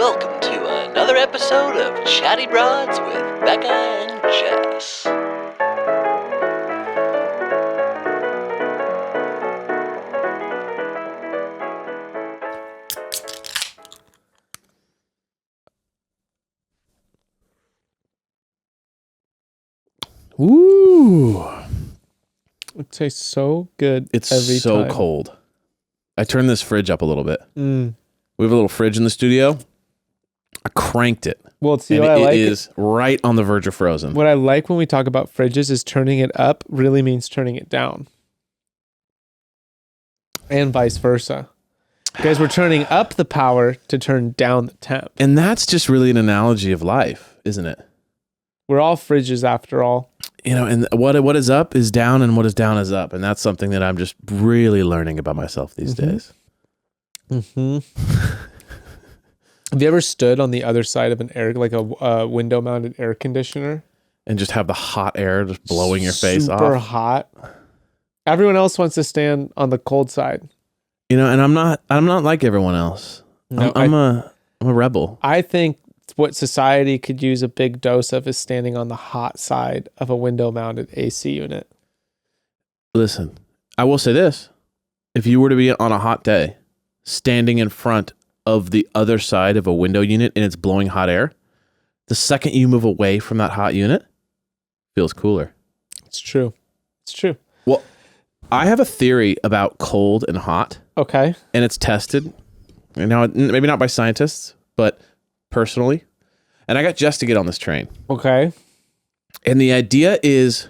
welcome to another episode of Chatty Broads with Becca and Jess. Ooh. It tastes so good. It's every so time. cold. I turned this fridge up a little bit. Mm. We have a little fridge in the studio. I cranked it. Well, see, and what I like it is right on the verge of frozen. What I like when we talk about fridges is turning it up really means turning it down. And vice versa. Because we're turning up the power to turn down the temp. And that's just really an analogy of life, isn't it? We're all fridges after all. You know, and what is up is down and what is down is up. And that's something that I'm just really learning about myself these days. Mm-hmm. Have you ever stood on the other side of an air, like a window-mounted air conditioner? And just have the hot air just blowing your face off. Super hot. Everyone else wants to stand on the cold side. You know, and I'm not like everyone else. No, I'm a rebel. I think what society could use a big dose of is standing on the hot side of a window-mounted AC unit. Listen, I will say this. If you were to be on a hot day, standing in front of the other side of a window unit and it's blowing hot air, the second you move away from that hot unit, feels cooler. It's true. It's true. Well, I have a theory about cold and hot. Okay. And it's tested. And now, maybe not by scientists, but personally. And I got Jess to get on this train. Okay. And the idea is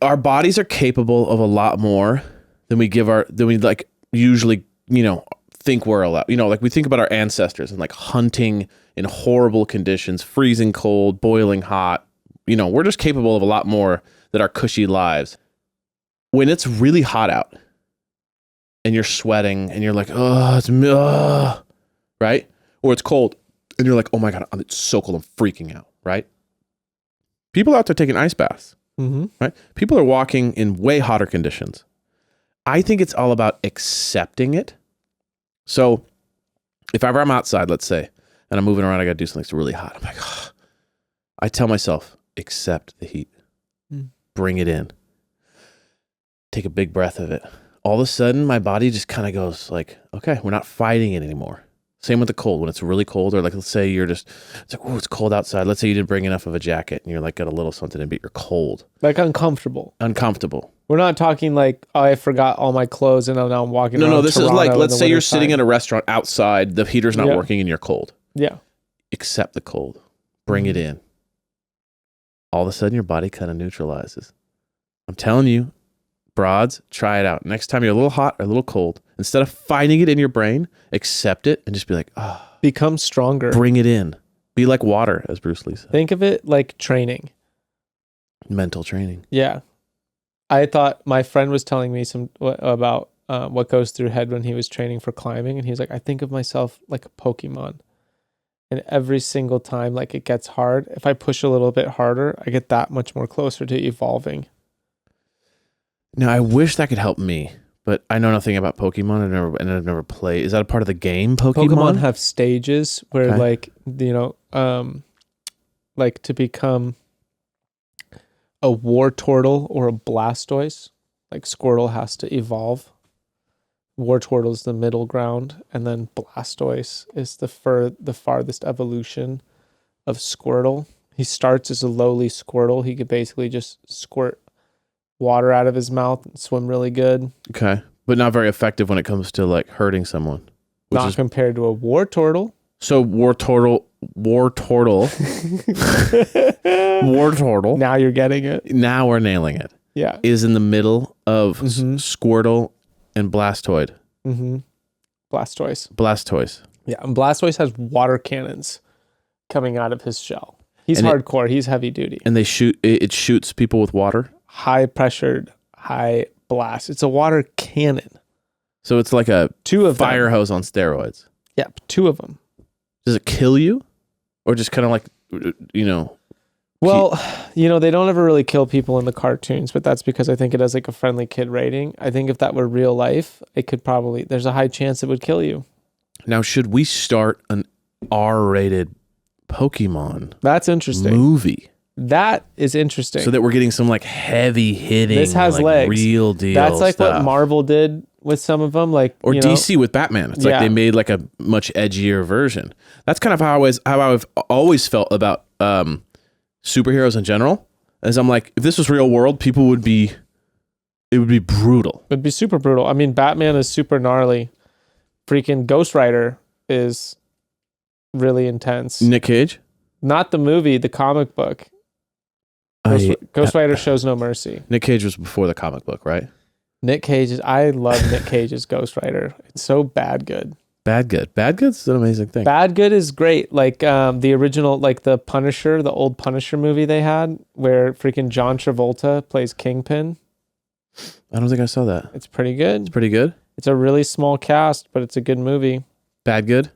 our bodies are capable of a lot more than we usually, think we're allowed. Like we think about our ancestors and like hunting in horrible conditions, freezing cold, boiling hot. We're just capable of a lot more than our cushy lives. When it's really hot out and you're sweating and you're like, right? Or it's cold and you're like, oh my God, it's so cold, I'm freaking out, right? People are out there taking ice baths, right? People are walking in way hotter conditions. I think it's all about accepting it. So if ever I'm outside, let's say, and I'm moving around, I got to do something that's really hot. I'm like, I tell myself, accept the heat. Bring it in. Take a big breath of it. All of a sudden, my body just kind of goes like, okay, we're not fighting it anymore. Same with the cold. When it's really cold, or like, let's say it's like, oh, it's cold outside. Let's say you didn't bring enough of a jacket and you're like, got a little something in, but you're cold. Like uncomfortable. We're not talking like, oh, I forgot all my clothes and now I'm walking around. No, this Toronto is like, let's say you're sitting time. at a restaurant outside, the heater's not working and you're cold. Yeah. Accept the cold. Bring it in. All of a sudden, your body kind of neutralizes. I'm telling you, broads, try it out. Next time you're a little hot or a little cold, instead of fighting it in your brain, accept it and just be like, become stronger. Bring it in. Be like water, as Bruce Lee said. Think of it like training. Mental training. Yeah. I thought my friend was telling me about what goes through head when he was training for climbing. And he's like, I think of myself like a Pokemon. And every single time like it gets hard, if I push a little bit harder, I get that much more closer to evolving. Now, I wish that could help me, but I know nothing about Pokemon. I've never played. Is that a part of the game, Pokemon? Pokemon have stages where like to become a Wartortle or a Blastoise, like Squirtle has to evolve. Wartortle is the middle ground, and then Blastoise is the farthest evolution of Squirtle. He starts as a lowly Squirtle. He could basically just squirt water out of his mouth and swim really good. Okay. But not very effective when it comes to like hurting someone. Not compared to a Wartortle. So Wartortle. Now you're getting it. Now we're nailing it. Yeah. Is in the middle of Squirtle and Blastoid. Blastoise. Yeah. And Blastoise has water cannons coming out of his shell. He's hardcore. He's heavy duty. And it shoots people with water? High pressured, high blast. It's a water cannon. So it's like a fire hose on steroids. Yeah, 2 of them. Does it kill you? Or just kind of like, Well, they don't ever really kill people in the cartoons, but that's because I think it has like a friendly kid rating. I think if that were real life, it could there's a high chance it would kill you. Now, should we start an R-rated Pokemon That's interesting. movie? That is interesting. So that we're getting some like heavy hitting, This has like, legs. real deal. That's like stuff. what Marvel did with some of them, like Or DC with Batman. It's like they made like a much edgier version. That's kind of how I've always felt about superheroes in general. As I'm like, if this was real world, it would be brutal. It'd be super brutal. I mean, Batman is super gnarly. Freaking Ghost Rider is really intense. Nick Cage? Not the movie, the comic book. Ghost Rider shows no mercy. Nick Cage was before the comic book, right? I love Nick Cage's Ghost Rider. It's so bad good. Bad Good. Bad Good's an amazing thing. Bad Good is great. Like the original, like the Punisher, the old Punisher movie they had, where freaking John Travolta plays Kingpin. I don't think I saw that. It's pretty good. It's pretty good. It's a really small cast, but it's a good movie. Bad Good?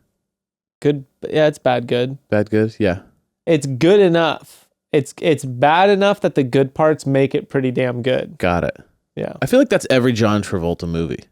Good. Yeah, it's bad good. Bad Good, yeah. It's good enough. It's bad enough that the good parts make it pretty damn good. Got it. Yeah. I feel like that's every John Travolta movie.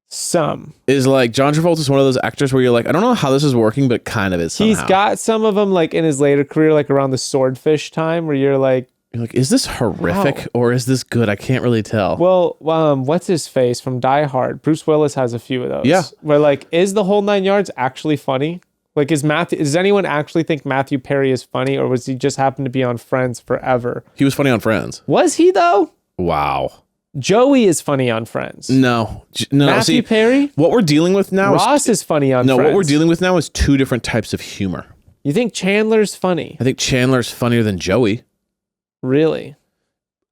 Some. Is like John Travolta's one of those actors where you're like, I don't know how this is working, but it kind of is somehow. He's got some of them like in his later career, like around the Swordfish time, where you're like, is this horrific or is this good? I can't really tell. well, what's his face from Die Hard? Bruce Willis has a few of those. Yeah. Where like, is the whole 9 yards actually funny? Like, does anyone actually think Matthew Perry is funny, or was he just happen to be on Friends forever? He was funny on Friends. Was he though? Wow. Joey is funny on Friends. No. Matthew Perry? What we're dealing with now Ross is funny on Friends. what we're dealing with now is two different types of humor. You think Chandler's funny? I think Chandler's funnier than Joey. Really?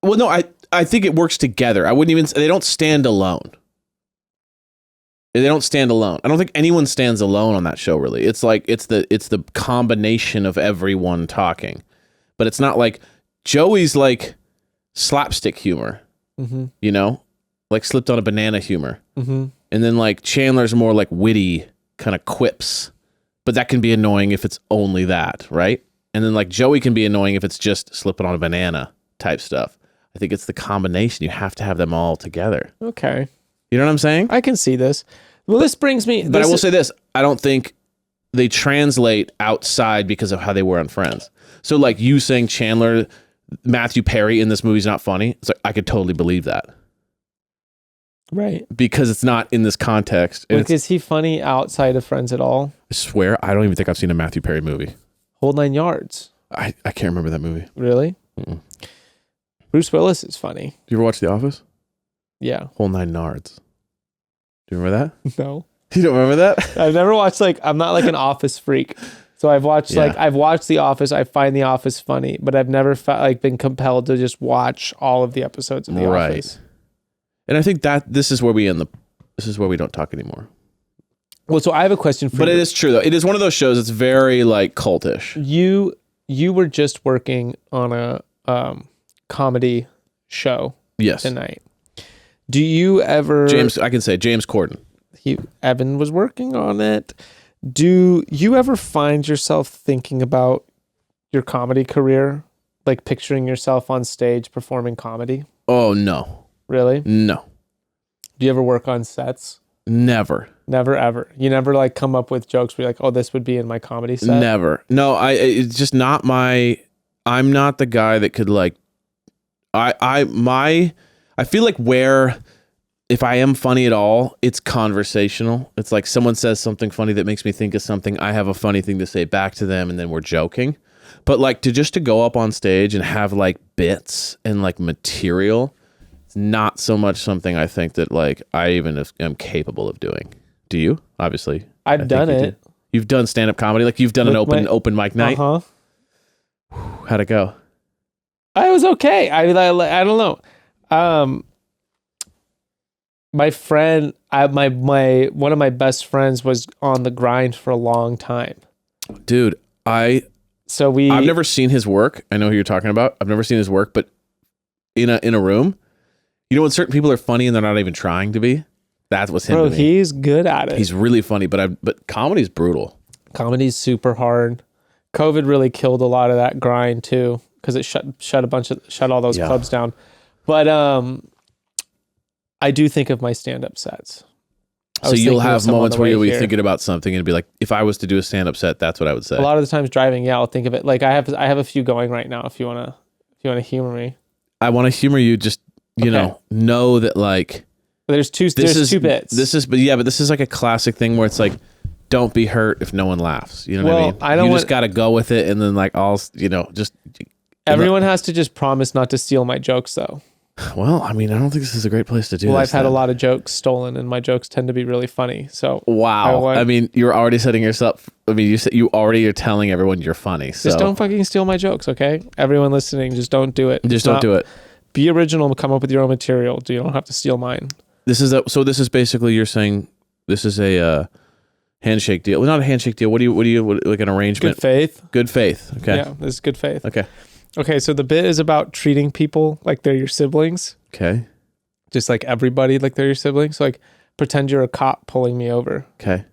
Well, no, I think it works together. I wouldn't even say they don't stand alone. They don't stand alone. I don't think anyone stands alone on that show, really. It's like it's the combination of everyone talking. But it's not like Joey's like slapstick humor. Mm-hmm. You know? Like slipped on a banana humor. Mm-hmm. And then like Chandler's more like witty kind of quips. But that can be annoying if it's only that, right? And then like Joey can be annoying if it's just slipping on a banana type stuff. I think it's the combination. You have to have them all together. Okay. You know what I'm saying? I can see this. Well, this brings me... But I will say this. I don't think they translate outside because of how they were on Friends. So like you saying Chandler, Matthew Perry in this movie is not funny. It's like, I could totally believe that. Right. Because it's not in this context. Like, is he funny outside of Friends at all? I swear, I don't even think I've seen a Matthew Perry movie. Whole 9 yards. I can't remember that movie. Really? Mm-mm. Bruce Willis is funny. Do you ever watch The Office? Yeah. Whole 9 Nards. Do you remember that? No. You don't remember that? I've never watched, like, I'm not like an Office freak. So I've watched I've watched The Office. I find The Office funny, but I've never been compelled to just watch all of the episodes of The Office. And I think that this is where we don't talk anymore. Well, so I have a question for you. But it is true though. It is one of those shows that's very like cultish. You were just working on a comedy show tonight. Do you ever I can say James Corden. Evan was working on it. Do you ever find yourself thinking about your comedy career? Like picturing yourself on stage performing comedy? Oh, no. Really? No. Do you ever work on sets? Never. Never, ever. You never like come up with jokes where you're like, oh, this would be in my comedy set? Never. No, it's just not I'm not the guy that could like, I feel like if I am funny at all, it's conversational. It's like someone says something funny that makes me think of something. I have a funny thing to say back to them and then we're joking. But like to go up on stage and have like bits and like material, it's not so much something I think that like I even am capable of doing. Do you? Obviously. I've done it. You've done stand-up comedy? Like you've done an open mic night? Uh-huh. How'd it go? I was okay. I don't know. My friend, one of my best friends was on the grind for a long time. Dude, I've never seen his work. I know who you're talking about. I've never seen his work, but in a room, you know when certain people are funny and they're not even trying to be? That was him. Bro, to me. he's good at it. He's really funny, but comedy's brutal. Comedy's super hard. COVID really killed a lot of that grind too, because it shut all those clubs down. But I do think of my stand-up sets. So you'll have moments where you'll be thinking about something and be like, if I was to do a stand-up set, that's what I would say. A lot of the times driving, I'll think of it. Like I have a few going right now. If you wanna humor me, I want to humor you. Just know that like there's two bits. This is like a classic thing where it's like, don't be hurt if no one laughs. You know what I mean? You just got to go with it, and then like everyone has to just promise not to steal my jokes though. Well, I mean, I don't think this is a great place to do this. Well, I've had a lot of jokes stolen, and my jokes tend to be really funny. So wow, I mean, you're already setting yourself. I mean, you already are telling everyone you're funny. So just don't fucking steal my jokes, okay? Everyone listening, just don't do it. Just don't do it. Be original. Come up with your own material. You don't have to steal mine. This is basically you're saying this is a handshake deal. Well, not a handshake deal. What do you like an arrangement? Good faith. Good faith. Okay. Yeah, this is good faith. Okay. So the bit is about treating people like they're your siblings. Okay. Just like everybody like they're your siblings. So like pretend you're a cop pulling me over. Okay.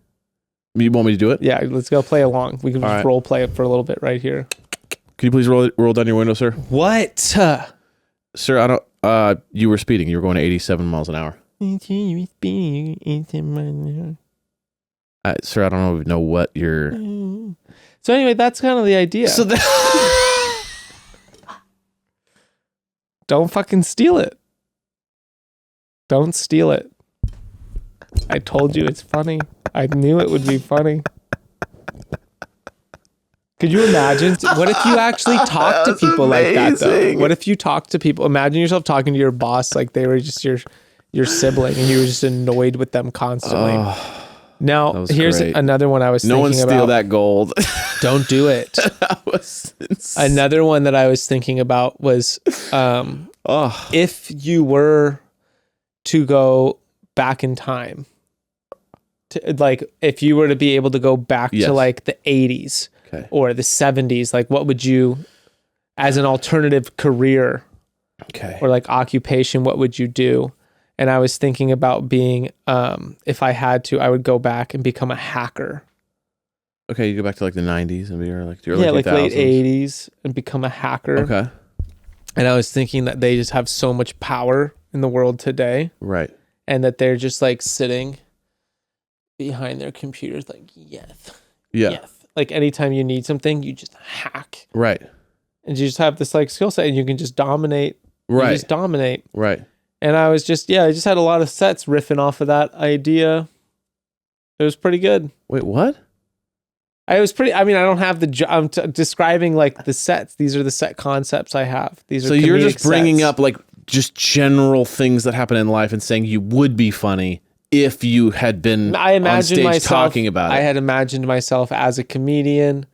You want me to do it? Yeah, let's go play along. We can just role play it for a little bit right here. Can you please roll down your window, sir? What? Sir, I don't you were speeding. You were going to 87 miles an hour. Sir, I don't know what you're... So anyway, that's kind of the idea. So don't fucking steal it. Don't steal it. I told you it's funny. I knew it would be funny. Could you imagine? What if you actually talk to people like that, though? What if you talk to people? Imagine yourself talking to your boss like they were just your sibling and you were just annoyed with them constantly. Now, here's another one I was thinking about. No one steal that gold. Don't do it. That was insane. Another one that I was thinking about was if you were to go back in time, like if you were to be able to go back to like the 80s or the 70s, like what would you, as an alternative career or like occupation, what would you do? And I was thinking about being, if I had to, I would go back and become a hacker. Okay, you go back to like the 90s and be like the early 2000s. Like late 80s and become a hacker. Okay. And I was thinking that they just have so much power in the world today. Right. And that they're just like sitting behind their computers like, yes. Like anytime you need something, you just hack. Right. And you just have this like skill set and you can just dominate. Right. You just dominate. Right. And I was just, I just had a lot of sets riffing off of that idea. It was pretty good. Wait, what? I don't have I'm describing like the sets. These are the set concepts I have. These are so you're just bringing sets. up like just general things that happen in life and saying you would be funny if you had been on stage talking about it. I had imagined myself as a comedian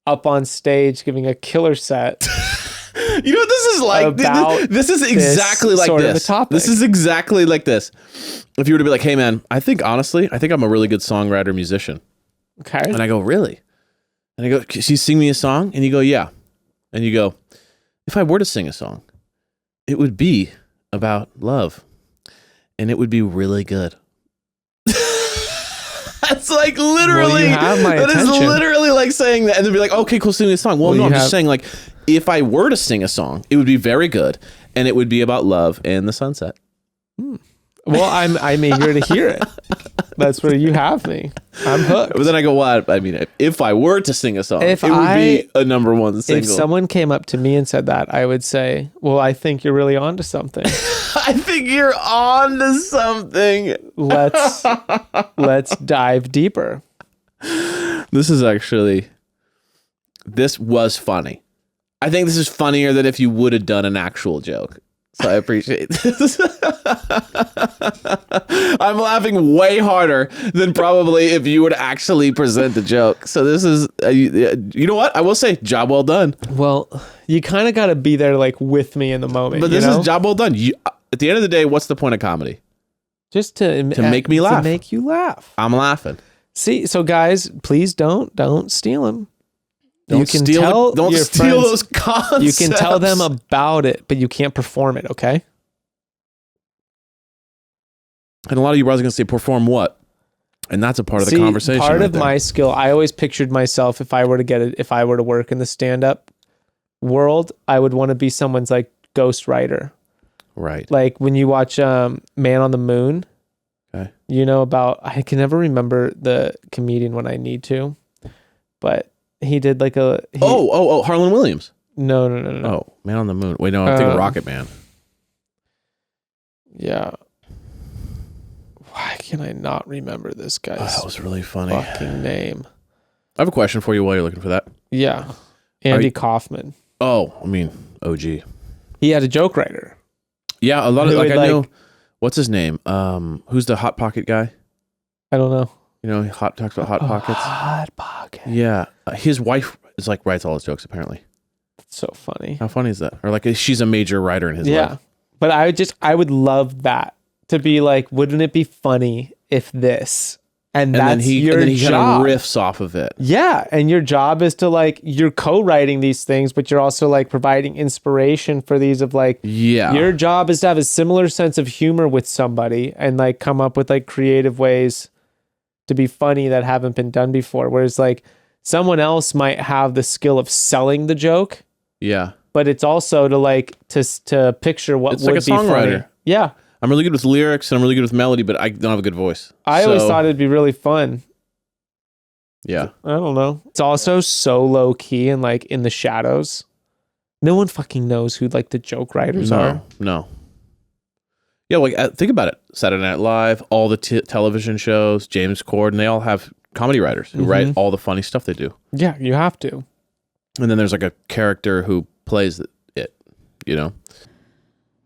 up on stage giving a killer set. You know what this is like? This is exactly like this. This is exactly like this. If you were to be like, hey man, I think I'm a really good songwriter, musician. Okay. And I go, really? And I go, can you sing me a song? And you go, yeah. And you go, if I were to sing a song, it would be about love. And it would be really good. That's like literally, that is literally like saying that. And they'd be like, okay, cool, sing me a song. Well, no, I'm just saying like, if I were to sing a song, it would be very good. And it would be about love and the sunset. Well, I'm eager to hear it. That's where you have me. I'm hooked. But then I go, what? I mean, if I were to sing a song, it would be a number one single. If someone came up to me and said that, I would say, well, I think you're really onto something. I think you're onto something. Let's dive deeper. This was funny. I think this is funnier than if you would have done an actual joke. So I appreciate this. I'm laughing way harder than probably if you would actually present the joke. So this is, you know what? I will say, job well done. Well, you kind of got to be there like with me in the moment. But this is job well done. At the end of the day, what's the point of comedy? Just to make me laugh. To make you laugh. I'm laughing. See, so guys, please don't steal them. Don't steal those concepts. You can tell them about it, but you can't perform it, okay? And a lot of you brothers are going to say, perform what? And that's a part of the conversation. Part of my skill, I always pictured myself, if I were to work in the stand-up world, I would want to be someone's like ghostwriter. Right. Like when you watch Man on the Moon, Okay. You know about, I can never remember the comedian when I need to, but he did like Harlan Williams. No. Oh, Man on the Moon. Wait, no, I'm thinking Rocket Man. Yeah. Why can I not remember this guy's that was really funny. fucking name? I have a question for you while you're looking for that. Yeah. Andy Kaufman. Oh, I mean, OG. He had a joke writer. Yeah, a lot of, I know, what's his name? Who's the Hot Pocket guy? I don't know. You know, he talks about Hot Pockets. Hot Pocket. Yeah. His wife is like, writes all his jokes, apparently. That's so funny. How funny is that? Or like, she's a major writer in his life. But I would love that to be like, wouldn't it be funny if this? And that's your and then he job. kind of riffs off of it. Yeah. And your job is to like, you're co-writing these things, but you're also like providing inspiration for these of like, your job is to have a similar sense of humor with somebody and like come up with like creative ways to be funny that haven't been done before. Whereas like someone else might have the skill of selling the joke. Yeah. But it's also to like, to picture what it's would like a be songwriter. funny. Yeah. I'm really good with lyrics and I'm really good with melody, but I don't have a good voice. I always thought it'd be really fun. Yeah. I don't know. It's also so low key and like in the shadows. No one fucking knows who like the joke writers are. No. Yeah, like think about it. Saturday Night Live, all the television shows, James Corden, they all have comedy writers who write all the funny stuff they do. Yeah, you have to. And then there's like a character who plays it, you know?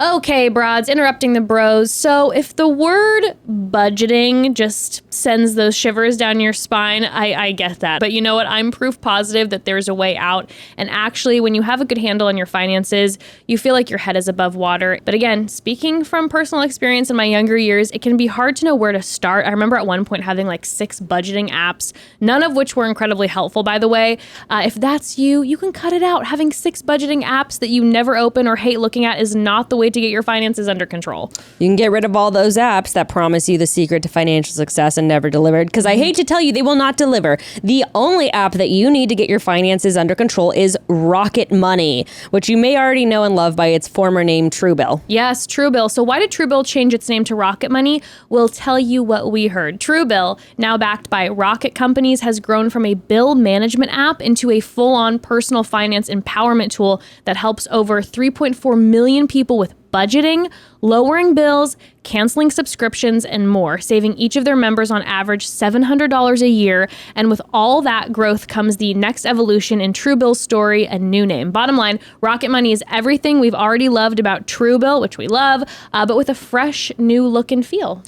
Okay, broads, interrupting the bros. So if the word budgeting just sends those shivers down your spine, I get that. But you know what? I'm proof positive that there's a way out. And actually, when you have a good handle on your finances, you feel like your head is above water. But again, speaking from personal experience in my younger years, it can be hard to know where to start. I remember at one point having like 6 budgeting apps, none of which were incredibly helpful, by the way. If that's you, you can cut it out. Having 6 budgeting apps that you never open or hate looking at is not the way to get your finances under control. You can get rid of all those apps that promise you the secret to financial success and never delivered, because I hate to tell you, they will not deliver. The only app that you need to get your finances under control is Rocket Money, which you may already know and love by its former name, Truebill. Yes, Truebill. So why did Truebill change its name to Rocket Money? We'll tell you what we heard. Truebill, now backed by Rocket Companies, has grown from a bill management app into a full-on personal finance empowerment tool that helps over 3.4 million people with budgeting, lowering bills, canceling subscriptions, and more, saving each of their members on average $700 a year. And with all that growth comes the next evolution in Truebill's story, a new name. Bottom line, Rocket Money is everything we've already loved about Truebill, which we love, but with a fresh new look and feel.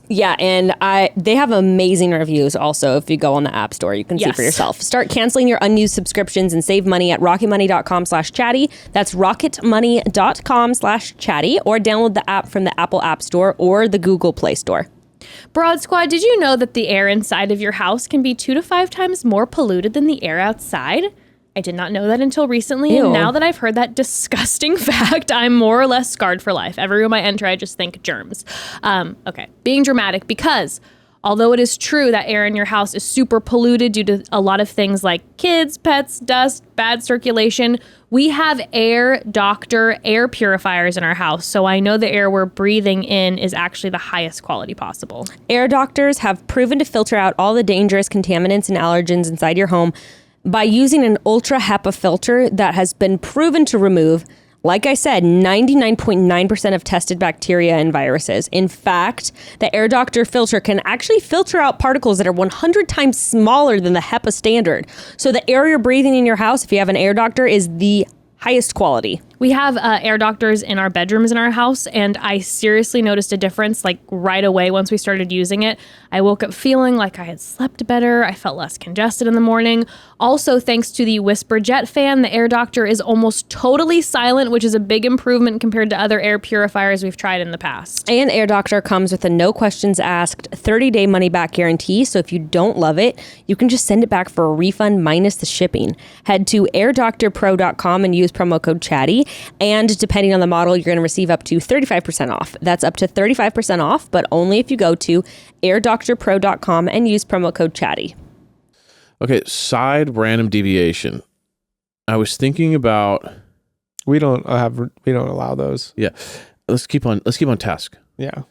Yeah, and they have amazing reviews also. If you go on the App Store, you can see for yourself. Start canceling your unused subscriptions and save money at rocketmoney.com/chatty. That's rocketmoney.com/chatty, or download the app from the Apple App Store or the Google Play Store. Broad Squad, did you know that the air inside of your house can be 2 to 5 times more polluted than the air outside? I did not know that until recently, and now that I've heard that disgusting fact, I'm more or less scarred for life. Every room I enter, I just think germs. Okay, being dramatic, because although it is true that air in your house is super polluted due to a lot of things like kids, pets, dust, bad circulation, we have Air Doctor air purifiers in our house, so I know the air we're breathing in is actually the highest quality possible. Air Doctors have proven to filter out all the dangerous contaminants and allergens inside your home by using an ultra HEPA filter that has been proven to remove, like I said, 99.9% of tested bacteria and viruses. In fact, the Air Doctor filter can actually filter out particles that are 100 times smaller than the HEPA standard. So the air you're breathing in your house, if you have an Air Doctor, is the highest quality. We have air doctors in our bedrooms in our house, and I seriously noticed a difference like right away once we started using it. I woke up feeling like I had slept better. I felt less congested in the morning. Also, thanks to the Whisper Jet fan, the Air Doctor is almost totally silent, which is a big improvement compared to other air purifiers we've tried in the past. And Air Doctor comes with a no questions asked 30-day money-back guarantee, so if you don't love it, you can just send it back for a refund minus the shipping. Head to airdoctorpro.com and use promo code CHATTY. And depending on the model, you're going to receive up to 35% off. That's up to 35% off, but only if you go to airdoctorpro.com and use promo code CHATTY. Okay, side random deviation. I was thinking about. We don't allow those. Yeah, let's keep on task. Yeah.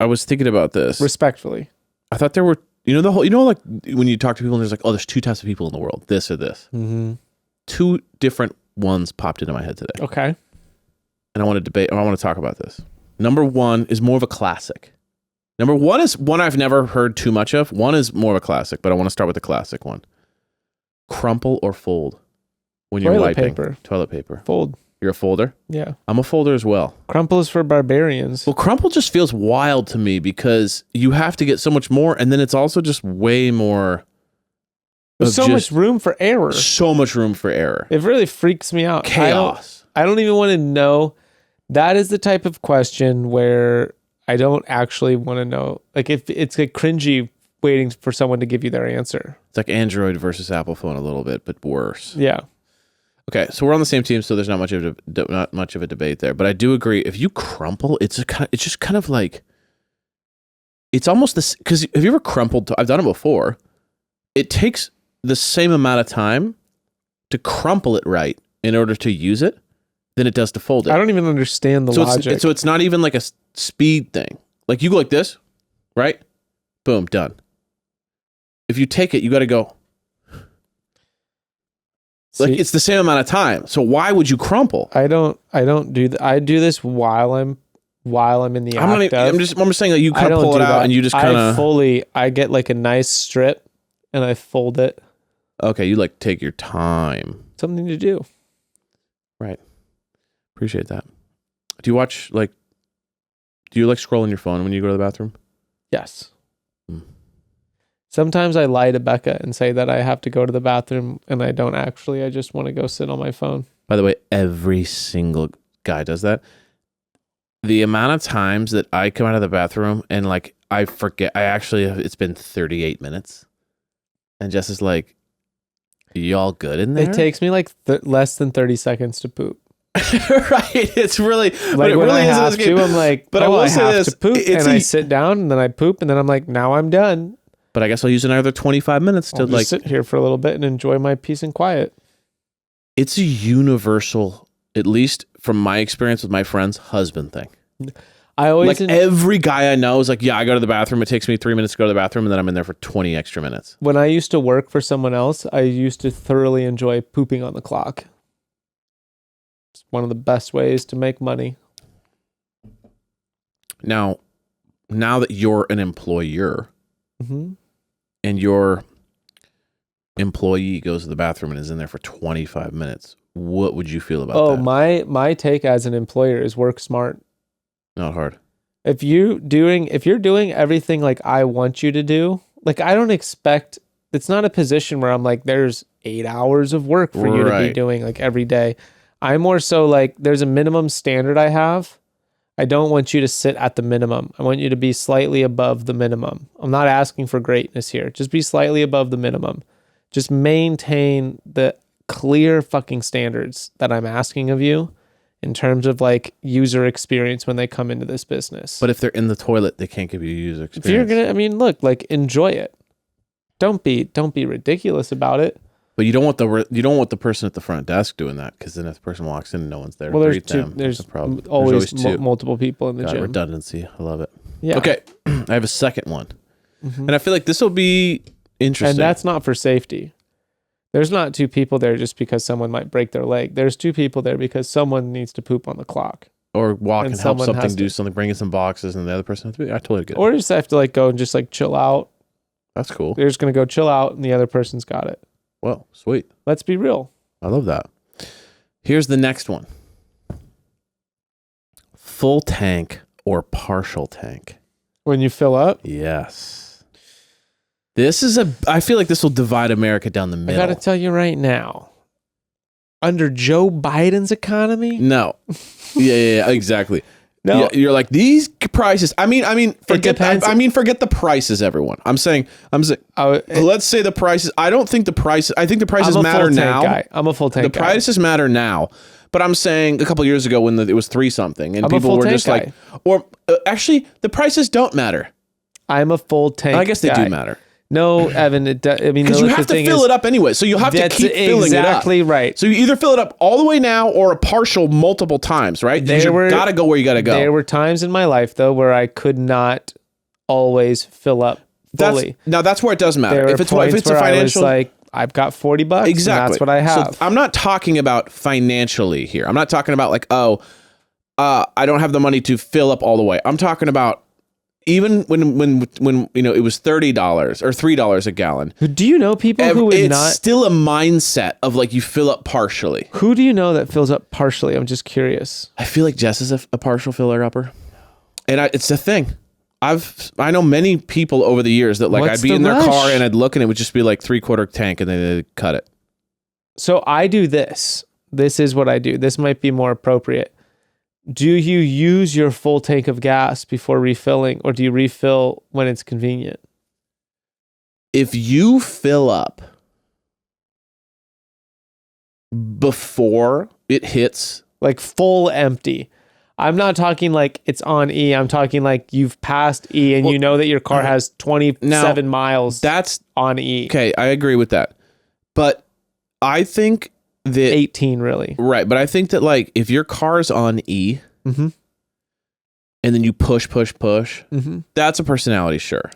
I was thinking about this. Respectfully. I thought there were, like when you talk to people and there's like, oh, there's 2 types of people in the world, this or this. Mm-hmm. 2 different ones popped into my head today. Okay. And I want to talk about this. Number 1 is more of a classic. Number 1 is one I've never heard too much of. 1 is more of a classic, but I want to start with the classic one. Crumple or fold when you're wiping. Toilet paper. Fold. You're a folder? Yeah. I'm a folder as well. Crumple is for barbarians. Well, crumple just feels wild to me because you have to get so much more, and then it's also just way more. There's so much room for error. So much room for error. It really freaks me out. Chaos. I don't even want to know. That is the type of question where I don't actually want to know. Like if it's like cringy waiting for someone to give you their answer. It's like Android versus Apple phone a little bit, but worse. Yeah. Okay, so we're on the same team, so there's not much of a debate there. But I do agree. If you crumple, it's just kind of like, it's almost this. Because have you ever crumpled? I've done it before. It takes the same amount of time to crumple it right in order to use it than it does to fold it. I don't even understand the logic. So it's not even like a speed thing. Like you go like this, right? Boom, done. If you take it, you got to go. Like it's the same amount of time. So why would you crumple? I don't do that. I do this while I'm in the act. I'm just saying that you kind of pull it out and you just kind of I get like a nice strip and I fold it. Okay, you like take your time. Something to do. Right. Appreciate that. Do you like scroll on your phone when you go to the bathroom? Yes. Sometimes I lie to Becca and say that I have to go to the bathroom and I don't actually. I just want to go sit on my phone. By the way, every single guy does that. The amount of times that I come out of the bathroom and like I forget, it's been 38 minutes. And Jess is like, y'all good in there? It takes me like less than 30 seconds to poop. Right. It's really, like but it when really I have to, I'm like, but I will say this, to poop, and I sit down and then I poop and then I'm like, now I'm done. But I guess I'll use another 25 minutes to just sit here for a little bit and enjoy my peace and quiet. It's a universal, at least from my experience with my friends, husband thing. I always every guy I know is like, yeah, I go to the bathroom. It takes me 3 minutes to go to the bathroom, and then I'm in there for 20 extra minutes. When I used to work for someone else, I used to thoroughly enjoy pooping on the clock. It's one of the best ways to make money. Now that you're an employer, mm-hmm. and your employee goes to the bathroom and is in there for 25 minutes, what would you feel about that? My take as an employer is work smart. Not hard. If you're doing everything like I want you to do, like I don't expect, it's not a position where I'm like, there's 8 hours of work for you to be doing like every day. I'm more so like, there's a minimum standard I have. I don't want you to sit at the minimum. I want you to be slightly above the minimum. I'm not asking for greatness here. Just be slightly above the minimum. Just maintain the clear fucking standards that I'm asking of you in terms of like user experience when they come into this business. But if they're in the toilet, they can't give you user experience. If you're look, like enjoy it. Don't be ridiculous about it. But you don't want the person at the front desk doing that, because then if the person walks in and no one's there, well, there's always multiple people in the gym. Redundancy, I love it. Yeah. Okay, I have a second one, and I feel like this will be interesting. And that's not for safety. There's not 2 people there just because someone might break their leg. There's 2 people there because someone needs to poop on the clock, or walk and help something, do something, bring in some boxes, and the other person has to be. I totally get it. Or just have to like go and just like chill out. That's cool. They're just gonna go chill out, and the other person's got it. Well, sweet. Let's be real. I love that. Here's the next one. Full tank or partial tank? When you fill up? Yes. I feel like this will divide America down the middle. I got to tell you right now, under Joe Biden's economy? No. Yeah, exactly. No. Yeah, you're like, these prices. Forget the prices, everyone. I'm saying, let's say the prices. I think the prices matter now. I'm a full tank guy. The prices matter now. But I'm saying a couple of years ago when it was 3 something and people were just like, actually, the prices don't matter. I'm a full tank guy. I guess they do matter. No, Evan. I mean, Because you have to fill it up anyway. So you have to keep filling it up. Exactly right. So you either fill it up all the way now or a partial multiple times, right? Because you got to go where you got to go. There were times in my life, though, where I could not always fill up fully. That's where it does matter. If it's a financial, I was like, I've got $40. Exactly. And that's what I have. So I'm not talking about financially here. I'm not talking about like, I don't have the money to fill up all the way. I'm talking about even when it was $30 or $3 a gallon. Do you know people who would not? It's still a mindset of like you fill up partially. Who do you know that fills up partially? I'm just curious. I feel like Jess is a partial filler upper, and it's a thing. I know many people over the years that like I'd be in their car and I'd look and it would just be like 3/4 tank and then they'd cut it. So I do this. This is what I do. This might be more appropriate. Do you use your full tank of gas before refilling, or do you refill when it's convenient? If you fill up before it hits, like full empty. I'm not talking like it's on E. I'm talking like you've passed E and you know that your car has 27 miles. That's on E. Okay, I agree with that. But I think that 18 really. Right, but I think that like if your car's on E and then you push, that's a personality, sure.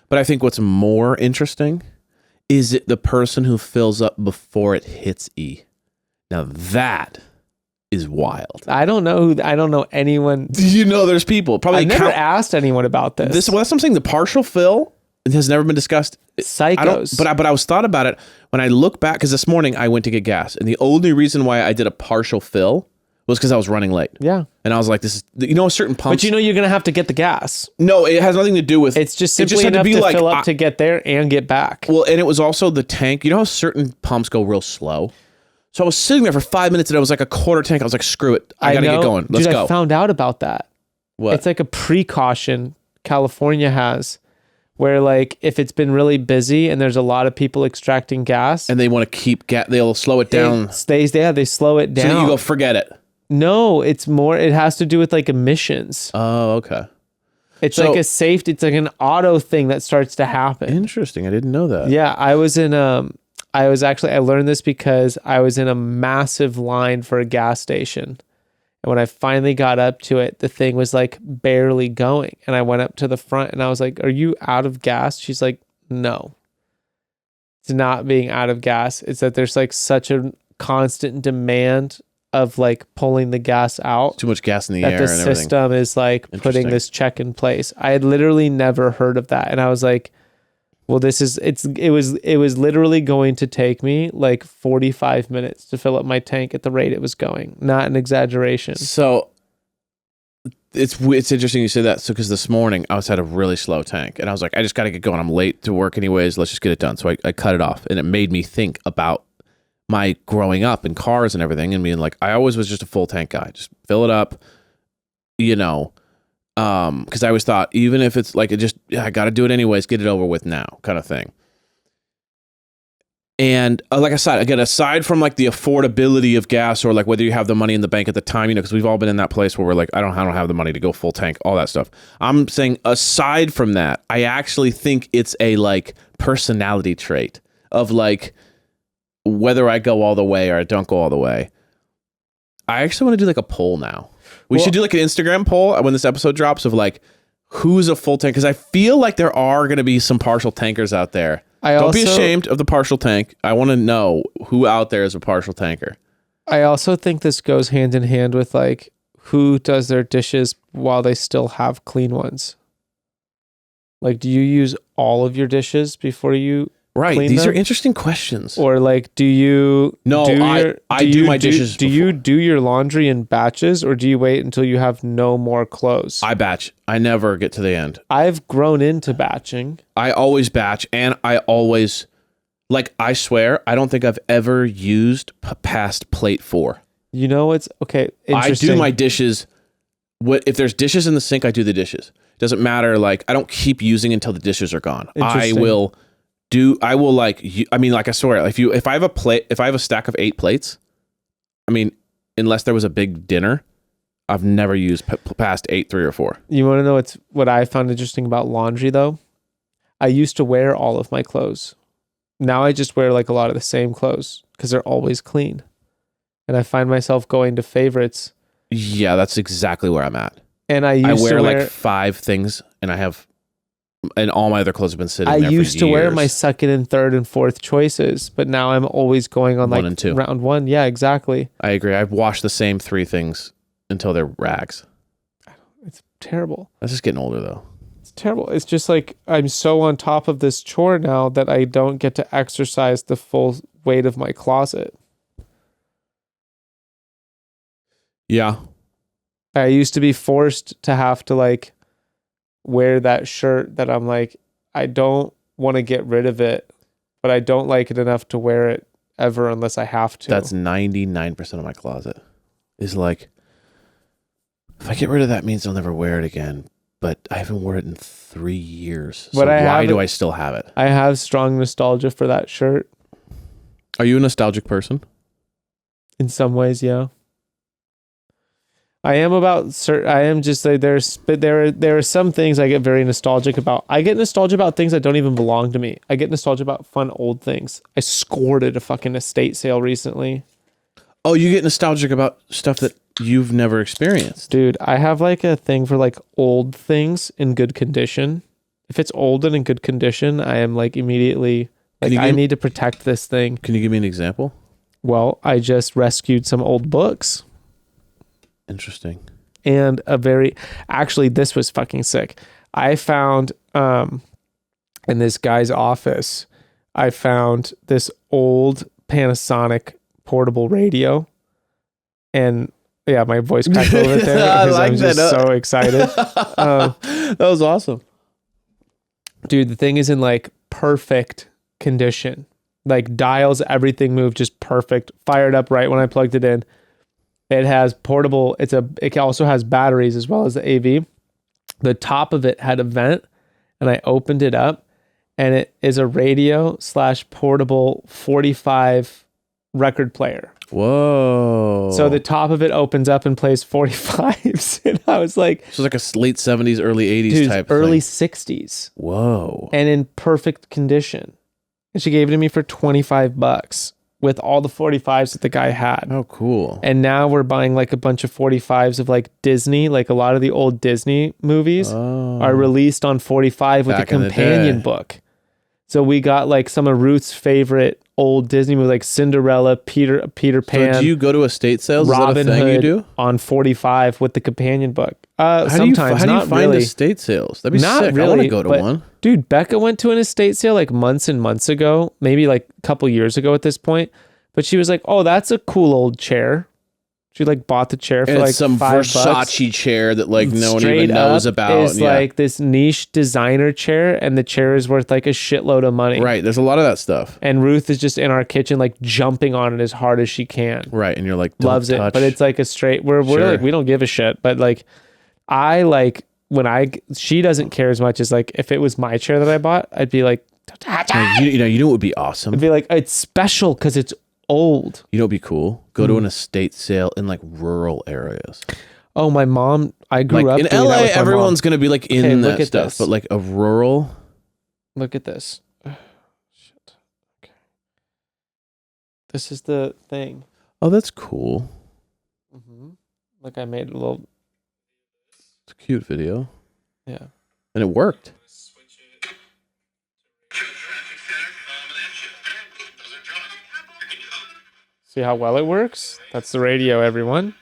But I think what's more interesting is it the person who fills up before it hits E. Now that is wild. I don't know anyone. You know, there's people. Probably I've never asked anyone about this. That's what I'm saying. The partial fill has never been discussed. Psychos. But I was thought about it when I look back, because this morning I went to get gas, and the only reason why I did a partial fill was because I was running late. Yeah. And I was like, this is, a certain pumps. But you're going to have to get the gas. No, it has nothing to do with. It's just simply enough to fill up to get there and get back. Well, and it was also the tank. You know how certain pumps go real slow? So I was sitting there for 5 minutes and it was like a quarter tank. I was like, screw it. I got to get going. Let's go. I found out about that. What? It's like a precaution California has where like if it's been really busy and there's a lot of people extracting gas. And they want to keep they'll slow it down. They slow it down. So you go, forget it. No, it has to do with like emissions. Oh, okay. It's like a safety, it's like an auto thing that starts to happen. Interesting. I didn't know that. Yeah, I learned this because I was in a massive line for a gas station. And when I finally got up to it, the thing was like barely going. And I went up to the front and I was like, "Are you out of gas?" She's like, "No. It's not being out of gas. It's that there's like such a constant demand of like pulling the gas out. Too much gas in the air and everything. The system is like putting this check in place." I had literally never heard of that. And I was like, well, it was literally going to take me like 45 minutes to fill up my tank at the rate it was going. Not an exaggeration. So it's interesting you say that. So because this morning I had a really slow tank and I was like, I just got to get going. I'm late to work anyways. Let's just get it done. So I cut it off, and it made me think about my growing up in cars and everything, and being like, I always was just a full tank guy. Just fill it up, because I always thought, even if it's like I got to do it anyways, get it over with now, kind of thing. And like I said, again, aside from like the affordability of gas or like whether you have the money in the bank at the time, because we've all been in that place where we're like, I don't have the money to go full tank, all that stuff. I'm saying aside from that, I actually think it's a like personality trait of like whether I go all the way or I don't go all the way. I actually want to do like a poll now. We should do like an Instagram poll when this episode drops of like, who's a full tank? Because I feel like there are going to be some partial tankers out there. Don't be ashamed of the partial tank. I want to know who out there is a partial tanker. I also think this goes hand in hand with like who does their dishes while they still have clean ones. Like, do you use all of your dishes before you clean These them? are interesting questions. Or like, do you? No, I do my dishes. Do you do your laundry in batches, or do you wait until you have no more clothes? I batch. I never get to the end. I've grown into batching. I always batch, and I always, like, I swear, I don't think I've ever used past plate 4. You know what's okay? I do my dishes. If there's dishes in the sink, I do the dishes. Doesn't matter. Like, I don't keep using until the dishes are gone. I will like, I swear, if I have a stack of 8 plates, unless there was a big dinner, I've never used past 8, 3 or 4. You want to know what I found interesting about laundry though? I used to wear all of my clothes. Now I just wear like a lot of the same clothes because they're always clean. And I find myself going to favorites. Yeah, that's exactly where I'm at. And I wear to wear like 5 things, and all my other clothes have been sitting there for years. I used to wear my second and third and fourth choices, but now I'm always going on 1 like and 2. round 1. Yeah, exactly. I agree. I've washed the same 3 things until they're rags. It's terrible. That's just getting older though. It's terrible. It's just like I'm so on top of this chore now that I don't get to exercise the full weight of my closet. Yeah. I used to be forced to have to like wear that shirt that I'm like, I don't want to get rid of it, but I don't like it enough to wear it ever unless I have to. That's 99% of my closet. Is like, if I get rid of that, means I'll never wear it again. But I haven't worn it in 3 years. So why do I still have it? I have strong nostalgia for that shirt. Are you a nostalgic person? In some ways, yeah. I am just like there are some things I get very nostalgic about. I get nostalgic about things that don't even belong to me. I get nostalgic about fun old things. I scored at a fucking estate sale recently. Oh, you get nostalgic about stuff that you've never experienced. Dude, I have like a thing for like old things in good condition. If it's old and in good condition, I am like immediately like I need to protect this thing. Can you give me an example? Well, I just rescued some old books. Interesting. And actually this was fucking sick. I found in this guy's office, I found this old Panasonic portable radio. And yeah, my voice cracked a little bit there because I'm just so excited. That was awesome. Dude, the thing is in like perfect condition. Like dials, everything moved just perfect. Fired up right when I plugged it in. It has portable, it also has batteries as well as the AV. The top of it had a vent and I opened it up and it is a radio / portable 45 record player. Whoa. So the top of it opens up and plays 45s. And I was like... So it's like a late 70s, early 80s dude, type early thing. 60s. Whoa. And in perfect condition. And she gave it to me for $25 with all the 45s that the guy had. Oh, cool. And now we're buying like a bunch of 45s of like Disney, like a lot of the old Disney movies are released on 45 with a companion book. So we got like some of Ruth's favorite old Disney movies like Cinderella, Peter Pan. So do you go to estate sales? Robin Is that a thing Hood you do? On 45 with the companion book. How do you find really. estate sales? That'd be Not sick. really, I want to go to one. Dude, Becca went to an estate sale like months and months ago, maybe like a couple years ago at this point. But she was like, "Oh, that's a cool old chair." She like bought the chair for and like it's some $5. Versace chair that like no one Straight even knows about. It's like this niche designer chair, and the chair is worth like a shitload of money. Right. There's a lot of that stuff. And Ruth is just in our kitchen, like jumping on it as hard as she can. Right. And you're like, loves it, but it's like a straight. We're like, we don't give a shit. But like, I like when she doesn't care as much as like if it was my chair that I bought, I'd be like, you know what would be awesome? I'd be like, it's special because it's old. You know what'd be cool? Go to an estate sale in like rural areas. Oh, my mom, I grew up in doing LA, that with my everyone's mom. gonna be like in that stuff, but like a rural. Look at this. Shit. Okay. This is the thing. Oh, that's cool. Mm-hmm. Look, I made a little. It's a cute video. Yeah. And it worked. See how well it works? That's the radio, everyone.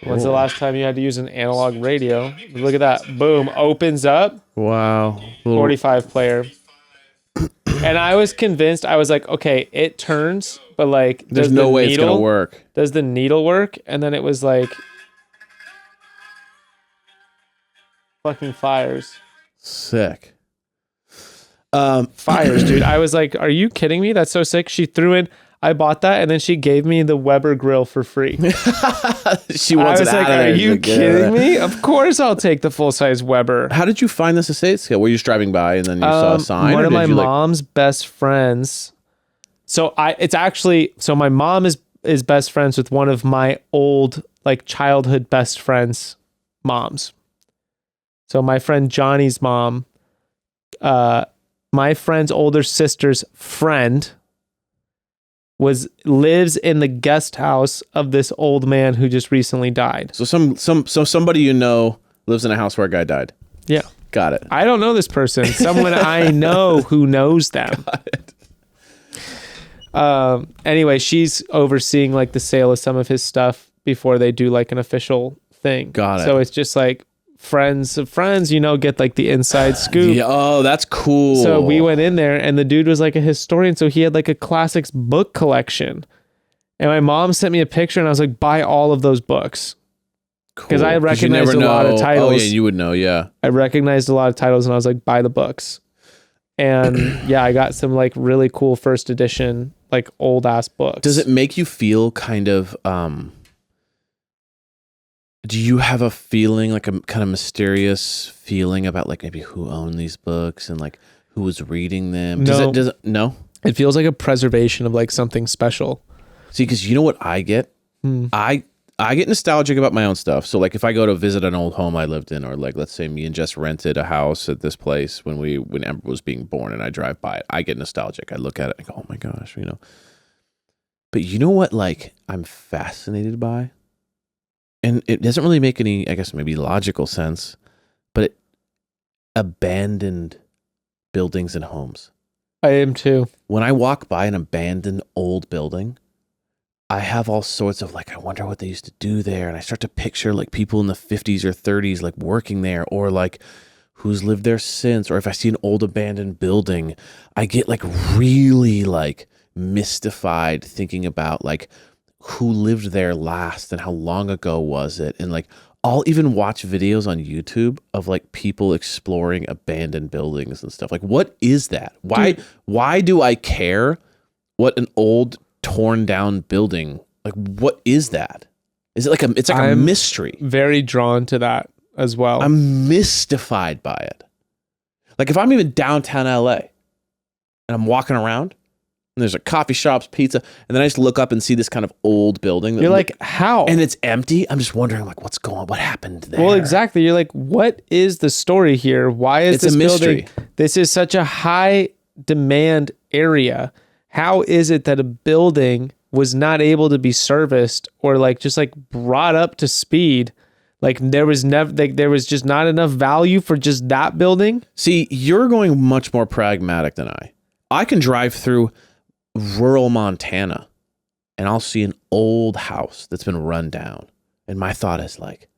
When's the last time you had to use an analog radio? Look at that. Boom. Opens up. Wow. 45 player. And I was convinced, I was like, okay, it turns, but like, there's no way it's going to work. Does the needle work? And then it was like, fucking fires. Sick. Fires, dude. I was like, are you kidding me? That's so sick. She threw in, I bought that, and then she gave me the Weber grill for free. She wants it out of there. Are you kidding me? Of course I'll take the full-size Weber. How did you find this estate sale? Were you just driving by and then you saw a sign? One of my mom's best friends. So my mom is best friends with one of my old like childhood best friends' moms. So my friend Johnny's mom my friend's older sister's friend lives in the guest house of this old man who just recently died. So somebody you know lives in a house where a guy died. Yeah. Got it. I don't know this person. Someone I know who knows them. Got it. Anyway, she's overseeing like the sale of some of his stuff before they do like an official thing. Got it. So it's just like friends of friends, you know, get like the inside scoop. Yeah, oh, that's cool. So we went in there and the dude was like a historian. So he had like a classics book collection. And my mom sent me a picture and I was like, buy all of those books. Because I recognized a lot of titles. Oh, yeah, you would know, yeah. I recognized a lot of titles and I was like, buy the books. And yeah, I got some like really cool first edition, like old ass books. Does it make you feel kind of, do you have a feeling, like a kind of mysterious feeling about like maybe who owned these books and like who was reading them? No? It feels like a preservation of like something special. See, because you know what I get? I get nostalgic about my own stuff. So like if I go to visit an old home I lived in, or like let's say me and Jess rented a house at this place when Ember was being born and I drive by it, I get nostalgic. I look at it and go, oh my gosh, you know. But you know what like I'm fascinated by? And it doesn't really make any, I guess maybe logical sense, but abandoned buildings and homes. I am too. When I walk by an abandoned old building, I have all sorts of like, I wonder what they used to do there. And I start to picture like people in the 50s or 30s, like working there, or like who's lived there since. Or if I see an old abandoned building, I get like really like mystified thinking about like who lived there last and how long ago was it. And like, I'll even watch videos on YouTube of like people exploring abandoned buildings and stuff. Like, what is that? Why do I care what an old torn down building, like what is that? Is it like it's like a mystery? Very drawn to that as well. I'm mystified by it. Like if I'm even downtown LA and I'm walking around and there's a coffee shops, pizza, and then I just look up and see this kind of old building. You're like, how? And it's empty. I'm just wondering like what's going on? What happened there? Well, exactly. You're like, what is the story here? Why is this building? This is such a high demand area. How is it that a building was not able to be serviced or like just like brought up to speed? Like there was just not enough value for just that building. See, you're going much more pragmatic than I. I can drive through rural Montana and I'll see an old house that's been run down. And my thought is like,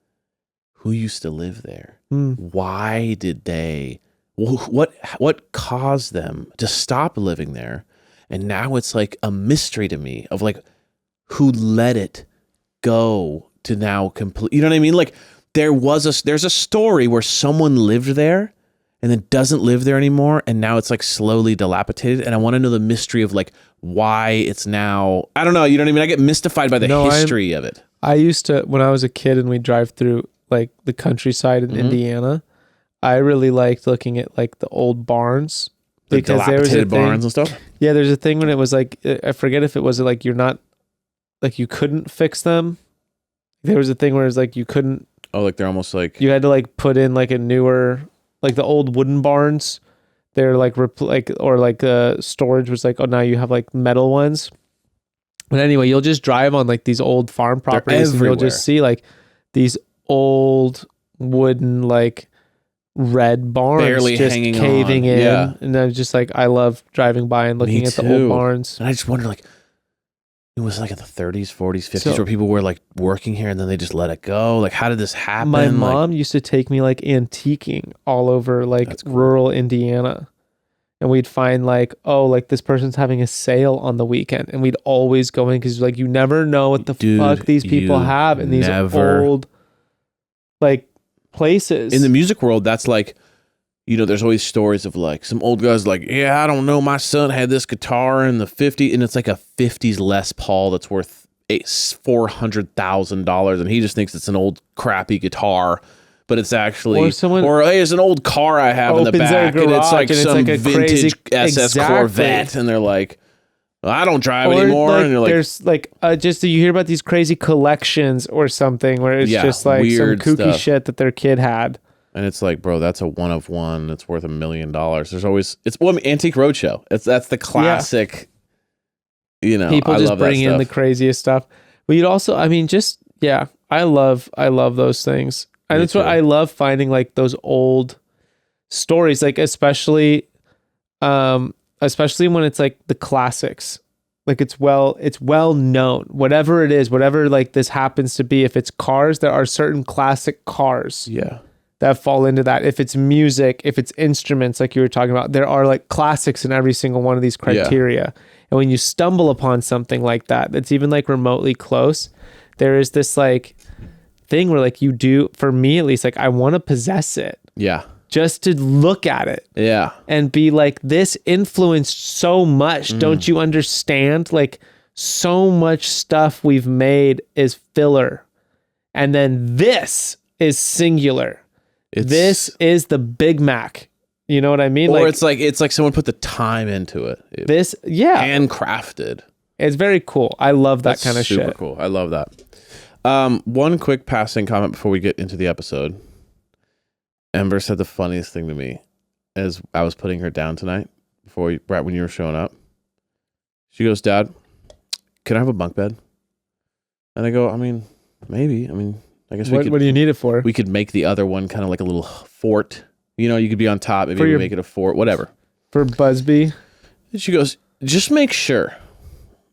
who used to live there? Why did they, what caused them to stop living there? And now it's like a mystery to me of like who let it go to now complete. You know what I mean? Like there's a story where someone lived there and then doesn't live there anymore. And now it's like slowly dilapidated. And I want to know the mystery of like why it's now, I don't know. You know what I mean? I get mystified by the history of it. I used to, when I was a kid and we drive through like the countryside in Indiana, I really liked looking at like the old barns. Because there was a barns and stuff. Yeah, there's a thing when it was like, I forget if it was like you're not, like you couldn't fix them. There was a thing where it's like you couldn't. Oh, like they're almost like. You had to like put in like a newer, like the old wooden barns. They're like, storage was like, oh, now you have like metal ones. But anyway, you'll just drive on like these old farm properties and you'll just see like these old wooden like red barns barely just hanging caving on. in. Yeah. And I just like, I love driving by and looking at the old barns. And I just wonder like, it was like in the 30s, 40s, 50s where people were like working here and then they just let it go. Like, how did this happen? My mom used to take me like antiquing all over like rural Indiana. And we'd find like, oh, like this person's having a sale on the weekend. And we'd always go in because like, you never know what the fuck these people have in these old like places. In the music world, that's like, you know, there's always stories of like some old guys like, yeah, I don't know, my son had this guitar in the 50s and it's like a 50s Les Paul that's worth $400,000 and he just thinks it's an old crappy guitar, but it's actually or hey, it's an old car I have in the back and it's like some vintage SS Corvette and they're like, well, I don't drive anymore. Like, and you're like, there's like just you hear about these crazy collections or something where it's just like some kooky shit that their kid had. And it's like, bro, that's a one of one. It's worth $1 million. There's always Antique Roadshow. That's the classic. You know, People I just love bring that in the stuff. craziest stuff. But you'd also, I mean, just I love those things. And Me that's what too. I love, finding like those old stories, like especially when it's like the classics. Like it's well known, whatever it is, whatever like this happens to be. If it's cars, there are certain classic cars Yeah. that fall into that. If it's music, if it's instruments, like you were talking about, there are like classics in every single one of these criteria. And when you stumble upon something like that, that's even like remotely close, there is this like thing where like you do, for me at least, like I want to possess it Yeah. just to look at it. Yeah. And be like, this influenced so much. Don't you understand? Like, so much stuff we've made is filler. And then this is singular. This is the Big Mac. You know what I mean? Or like, it's like someone put the time into it. Handcrafted. It's very cool. I love that kind of shit. Super cool. I love that. One quick passing comment before we get into the episode. Ember said the funniest thing to me as I was putting her down tonight right when you were showing up. She goes, "Dad, can I have a bunk bed?" And I go, "I mean, maybe. I mean, I guess What do you need it for? we could make the other one kind of like a little fort. You know, you could be on top. Maybe we make it a fort, whatever." For Busby? And she goes, "Just make sure,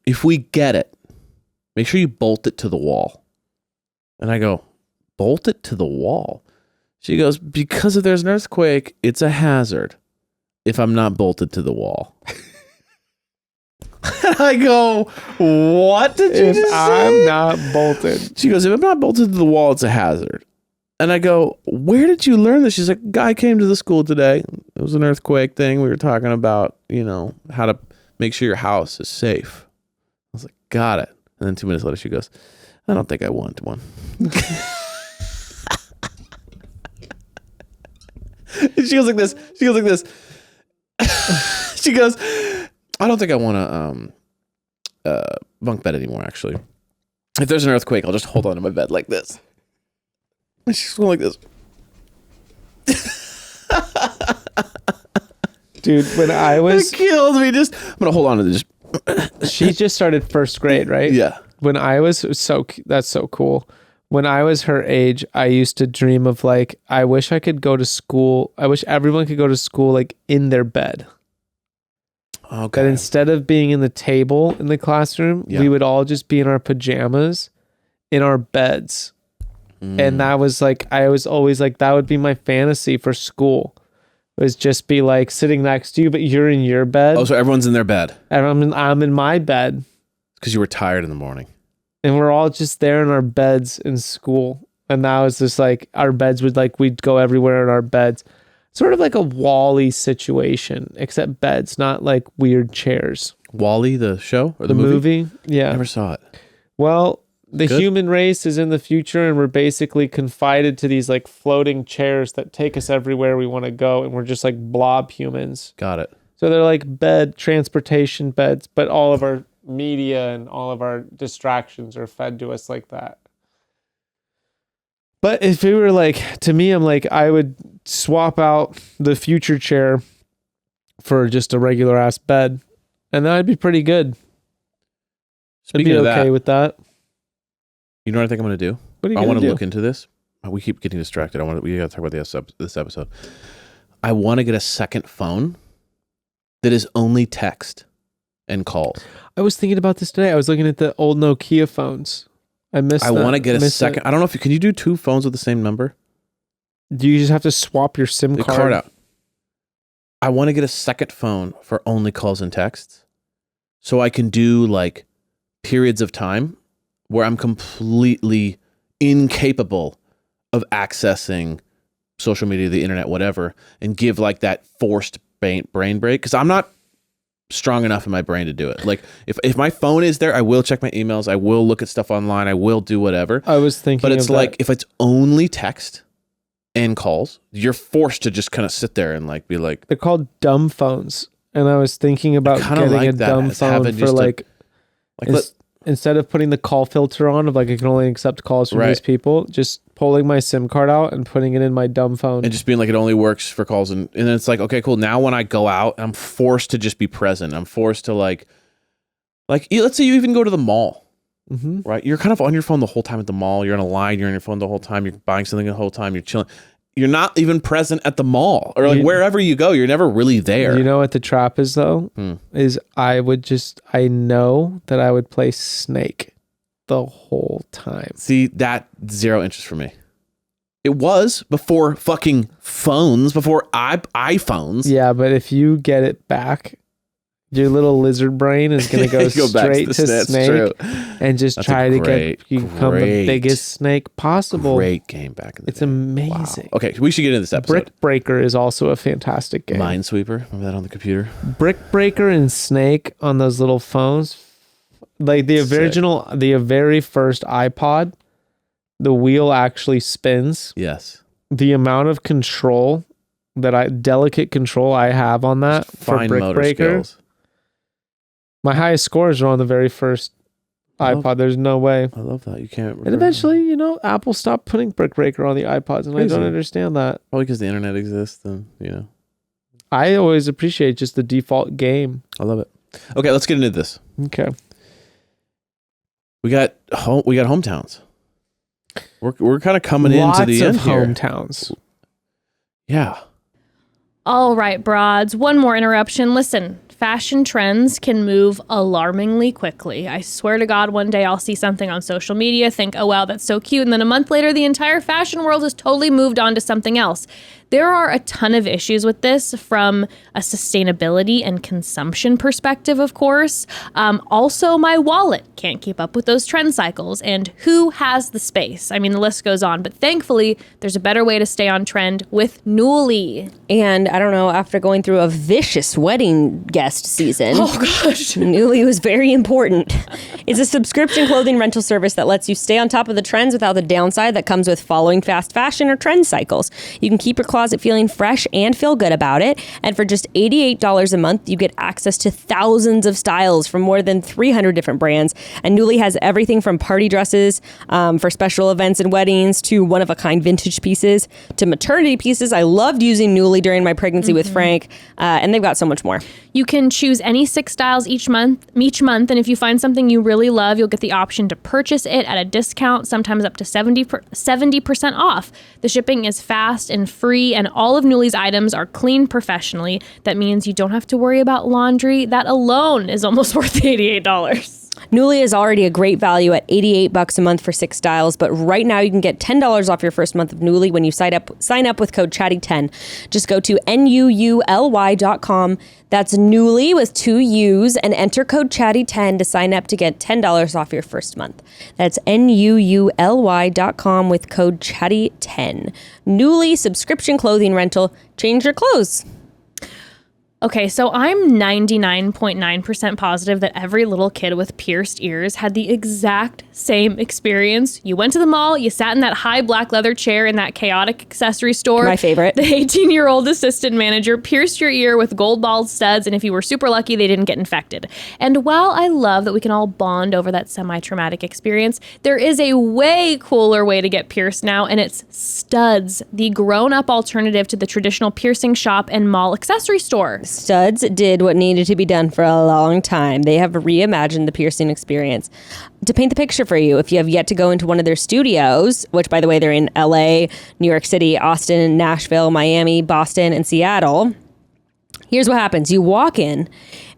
if we get it, make sure you bolt it to the wall." And I go, "Bolt it to the wall?" She goes, "Because if there's an earthquake, it's a hazard if I'm not bolted to the wall." And I go, "What did you just say?" I'm not bolted. She goes, "If I'm not bolted to the wall, it's a hazard." And I go, "Where did you learn this?" She's like, "Guy came to the school today. It was an earthquake thing. We were talking about, you know, how to make sure your house is safe." I was like, "Got it." And then 2 minutes later, she goes, "I don't think I want one." She goes like this. She goes like this. She goes, "I don't think I want a bunk bed anymore, actually. If there's an earthquake, I'll just hold on to my bed like this." And she's going like this. Dude, when I was... It kills me. I'm going to hold on to this. She just started first grade, right? Yeah. When I was... That's so cool. When I was her age, I used to dream of like, I wish I could go to school. I wish everyone could go to school like in their bed. Okay. That instead of being in the table in the classroom, we would all just be in our pajamas in our beds. And that was like, I was always like, that would be my fantasy for school, was just be like sitting next to you, but you're in your bed. Oh, so everyone's in their bed. And I'm in my bed. Because you were tired in the morning. And we're all just there in our beds in school. And that was just like, our beds would like, we'd go everywhere in our beds. Sort of like a Wall-E situation, except beds, not like weird chairs. Wall-E, the show? Or The movie? Yeah. I never saw it. Well, the Good. human race is in the future, and we're basically confided to these like floating chairs that take us everywhere we want to go. And we're just like blob humans. Got it. So they're like transportation beds, but all of our media and all of our distractions are fed to us like that. But if it were like, to me, I'm like, I would swap out the future chair for just a regular ass bed, and that'd be pretty good. Speaking I'd of be okay that, with that. you know what I think I'm going to do? What are you I gonna want to do? look into this. We keep getting distracted. We got to talk about this episode. I want to get a second phone that is only text and calls. I was thinking about this today. I was looking at the old Nokia phones. I want to get a second. I don't know if can you do two phones with the same number? Do you just have to swap your SIM The card? card out. I want to get a second phone for only calls and texts, so I can do like periods of time where I'm completely incapable of accessing social media, the internet, whatever, and give like that forced brain break, because I'm not strong enough in my brain to do it. Like if my phone is there, I will check my emails, I will look at stuff online, I will do whatever. I was thinking, But it's of like that. if it's only text and calls, you're forced to just kind of sit there and like be like, They're called dumb phones, and I was thinking about kinda getting like a that, dumb as phone having for just a- like. like instead of putting the call filter on of like I can only accept calls from these people, just pulling my SIM card out and putting it in my dumb phone. And just being like, it only works for calls. And then it's like, okay, cool. Now when I go out, I'm forced to just be present. I'm forced to like let's say you even go to the mall, right? You're kind of on your phone the whole time at the mall. You're on a line. You're on your phone the whole time. You're buying something the whole time. You're chilling. You're not even present at the mall or like wherever you go. You're never really there. You know what the trap is though? Is I know that I would play Snake the whole time. See, that zero interest for me. It was before fucking phones, before iPhones. Yeah, but if you get it back, your little lizard brain is going to go straight to Snake and just try to become the biggest snake possible. Great game back in the day. It's amazing. Wow. Okay, we should get into this episode. Brick Breaker is also a fantastic game. Minesweeper, remember that on the computer? Brick Breaker and Snake on those little phones. Like the original, the very first iPod, the wheel actually spins. Yes. The amount of control delicate control I have on that for Brick Breaker. Skills. My highest scores are on the very first iPod. There's no way. I love that. You can't. And eventually, Apple stopped putting Brick Breaker on the iPods, and I don't understand that. Probably because the internet exists, and I always appreciate just the default game. I love it. Okay, let's get into this. Okay. We got hometowns. We're kind of coming into the end here. Hometowns. Yeah. All right, broads. One more interruption. Listen, fashion trends can move alarmingly quickly. I swear to God, one day I'll see something on social media, think, oh, wow, that's so cute. And then a month later, the entire fashion world has totally moved on to something else. There are a ton of issues with this from a sustainability and consumption perspective, of course. Also, my wallet can't keep up with those trend cycles. And who has the space? I mean, the list goes on. But thankfully, there's a better way to stay on trend with Nuuly. And I don't know, after going through a vicious wedding guest season, Nuuly was very important. It's a subscription clothing rental service that lets you stay on top of the trends without the downside that comes with following fast fashion or trend cycles. You can keep your closet feeling fresh and feel good about it. And for just $88 a month, you get access to thousands of styles from more than 300 different brands. And Nuuly has everything from party dresses for special events and weddings to one-of-a-kind vintage pieces to maternity pieces. I loved using Nuuly during my pregnancy with Frank, and they've got so much more. You can choose any 6 styles each month, and if you find something you really love, you'll get the option to purchase it at a discount, sometimes up to 70% off. The shipping is fast and free, and all of Nuuly's items are cleaned professionally. That means you don't have to worry about laundry. That alone is almost worth $88. Nuuly is already a great value at $88 a month for 6 styles, but right now you can get $10 off your first month of Nuuly when you sign up with code CHATTY10. Just go to NUULY.com. That's Nuuly with 2 U's and enter code CHATTY10 to sign up to get $10 off your first month. That's NUULY.com with code CHATTY10. Nuuly subscription clothing rental. Change your clothes. Okay, so I'm 99.9% positive that every little kid with pierced ears had the exact same experience. You went to the mall, you sat in that high black leather chair in that chaotic accessory store. My favorite. The 18-year-old assistant manager pierced your ear with gold ball studs, and if you were super lucky, they didn't get infected. And while I love that we can all bond over that semi-traumatic experience, there is a way cooler way to get pierced now, and it's Studs, the grown-up alternative to the traditional piercing shop and mall accessory store. Studs did what needed to be done for a long time. They have reimagined the piercing experience. To paint the picture for you, if you have yet to go into one of their studios, which by the way, they're in LA, New York City, Austin, Nashville, Miami, Boston, and Seattle, here's what happens. You walk in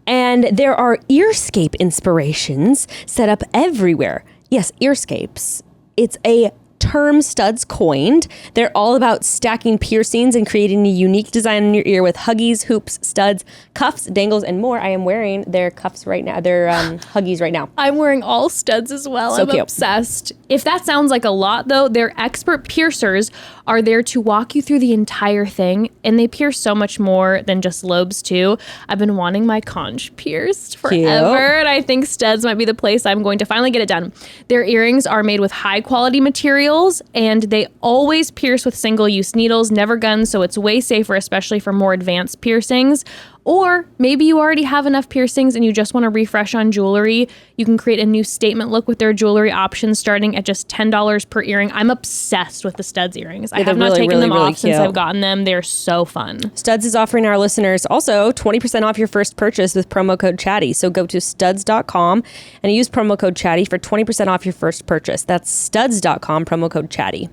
and there are earscape inspirations set up everywhere. Yes, earscapes. It's a term Studs coined. They're all about stacking piercings and creating a unique design in your ear with huggies, hoops, studs, cuffs, dangles, and more. I am wearing their cuffs right now. Their huggies right now. I'm wearing all studs as well. So I'm cute. Obsessed. If that sounds like a lot, though, their expert piercers are there to walk you through the entire thing, and they pierce so much more than just lobes, too. I've been wanting my conch pierced forever, Cute. and I think Studs might be the place I'm going to finally get it done. Their earrings are made with high-quality materials, and they always pierce with single-use needles, never guns, so it's way safer, especially for more advanced piercings. Or maybe you already have enough piercings and you just want to refresh on jewelry. You can create a new statement look with their jewelry options starting at just $10 per earring. I'm obsessed with the Studs earrings. I have not taken them off since I've gotten them. They're so fun. Studs is offering our listeners also 20% off your first purchase with promo code CHATTY. So go to studs.com and use promo code CHATTY for 20% off your first purchase. That's studs.com, promo code CHATTY.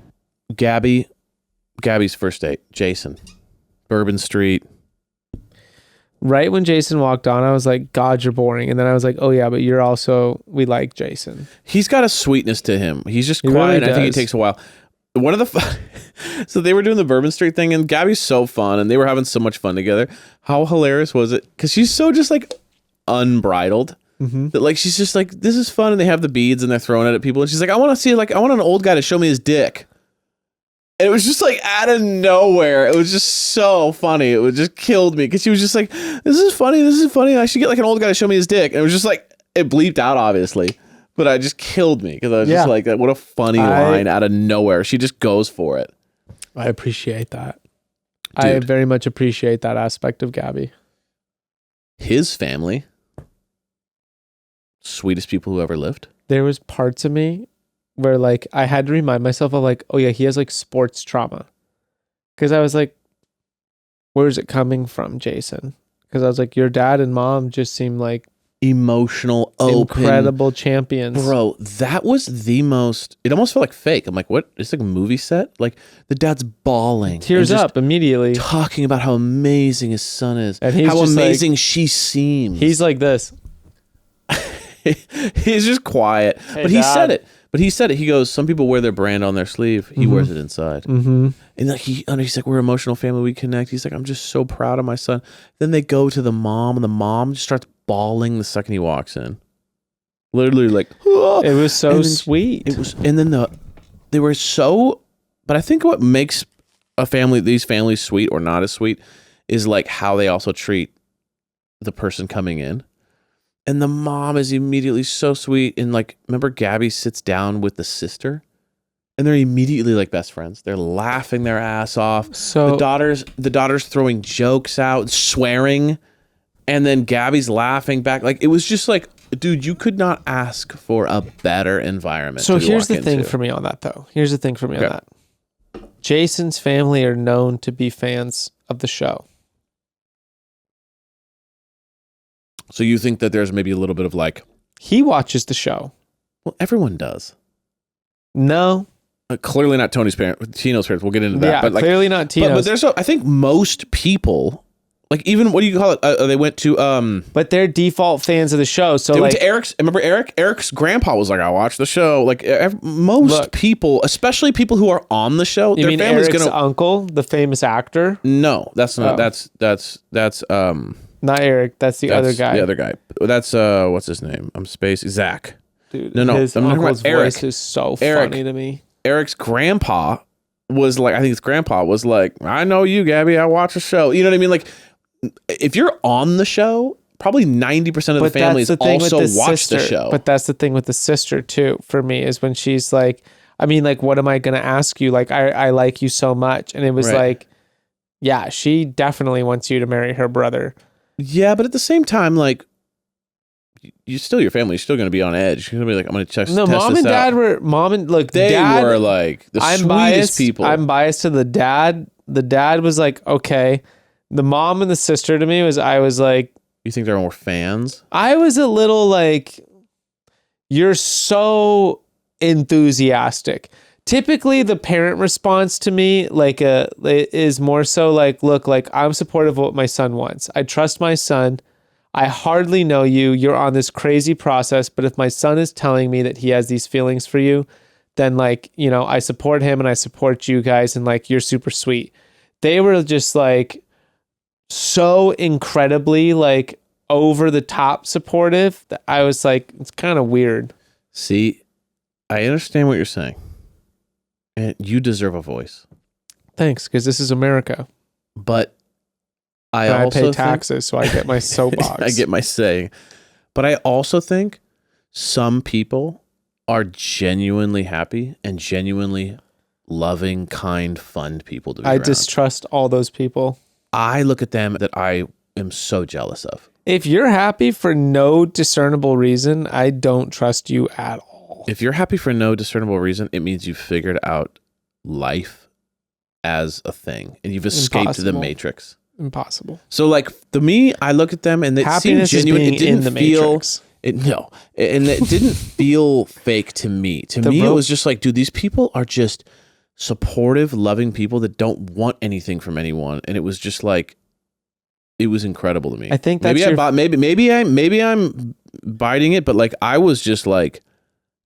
Gabby's first date, Jason, Bourbon Street. Right when Jason walked on, I was like, God, you're boring. And then I was like, oh yeah, but we like Jason. He's got a sweetness to him. He's just quiet. Really I think it does. takes a while. One of the so they were doing the Bourbon Street thing, and Gabby's so fun, and they were having so much fun together. How hilarious was it? Because she's so just like unbridled. That like she's just like, this is fun, and they have the beads and they're throwing it at people, and she's like, I want an old guy to show me his dick. And it was just like out of nowhere. It was just so funny. It just killed me because she was just like, this is funny. I should get like an old guy to show me his dick. And it was just like, it bleeped out obviously, but it just killed me because I was just like, what a funny line out of nowhere. She just goes for it. I appreciate that. Dude. I very much appreciate that aspect of Gabby. His family, sweetest people who ever lived. There was parts of me where like I had to remind myself of like, oh yeah, he has like sports trauma. Because I was like, where's it coming from, Jason? Because I was like, your dad and mom just seem like emotional, open, incredible champions. Bro, that was the most, it almost felt like fake. I'm like, what? It's like a movie set? Like the dad's bawling. Tears up immediately. Talking about how amazing his son is. And he's how just amazing like, she seems. He's like this. He's just quiet. Hey, but he said it. He goes, some people wear their brand on their sleeve. He wears it inside. And like he's like, we're an emotional family. We connect. He's like, I'm just so proud of my son. Then they go to the mom, and the mom just starts bawling the second he walks in. Literally like, oh. It was so sweet. They were so, but I think what makes these families sweet or not as sweet is like how they also treat the person coming in. And the mom is immediately so sweet. And like, remember Gabby sits down with the sister and they're immediately like best friends. They're laughing their ass off. So the daughter's throwing jokes out, swearing. And then Gabby's laughing back. Like, it was just like, dude, you could not ask for a better environment. So here's the thing for me on that though. On that. Jason's family are known to be fans of the show. So you think that there's maybe a little bit of like... He watches the show. Well, everyone does. No. Clearly not Tino's parents. We'll get into that. Yeah, but like, clearly not Tino's. But there's I think most people, like even, what do you call it? They went to... But they're default fans of the show. So they like, went to Eric's... Remember Eric? Eric's grandpa was like, I watched the show. Like most people, especially people who are on the show, you their mean family's Eric's uncle, the famous actor? No, that's not... That's not Eric. That's the other guy. The other guy. That's what's his name? I'm spacing. Zach. Dude, no. His uncle's voice is so funny to me. Eric's grandpa was like, I think his grandpa was like, I know you, Gabby. I watch a show. You know what I mean? Like, if you're on the show, probably 90% of the families also watch the show. But that's the thing with the sister too. For me, is when she's like, I mean, like, what am I gonna ask you? Like, I like you so much, and it was like, yeah, she definitely wants you to marry her brother. Yeah, but at the same time, like, your family is still going to be on edge. You're going to be like, I'm going to test this out. Mom and dad were like the sweetest people. I'm biased to the dad. The dad was like, okay. The mom and the sister to me I was like, you think they're more fans? I was a little like, you're so enthusiastic. Typically, the parent response to me is more so like, look, like, I'm supportive of what my son wants. I trust my son. I hardly know you. You're on this crazy process. But if my son is telling me that he has these feelings for you, then like, you know, I support him and I support you guys. And like, you're super sweet. They were just like so incredibly like over the top supportive that I was like, it's kind of weird. See, I understand what you're saying. And you deserve a voice. Thanks, because this is America. But I pay taxes, so I get my soapbox. I get my say. But I also think some people are genuinely happy and genuinely loving, kind, fun people to be around. I distrust all those people. I look at them that I am so jealous of. If you're happy for no discernible reason, I don't trust you at all. If you're happy for no discernible reason, it means you've figured out life as a thing and you've escaped the matrix. Impossible. So like to me, I look at them and it seemed genuine. It didn't feel and it didn't feel fake to me. To me, it was just like, dude, these people are just supportive, loving people that don't want anything from anyone. And it was just like, it was incredible to me. I think that's maybe I'm biting it, but like I was just like,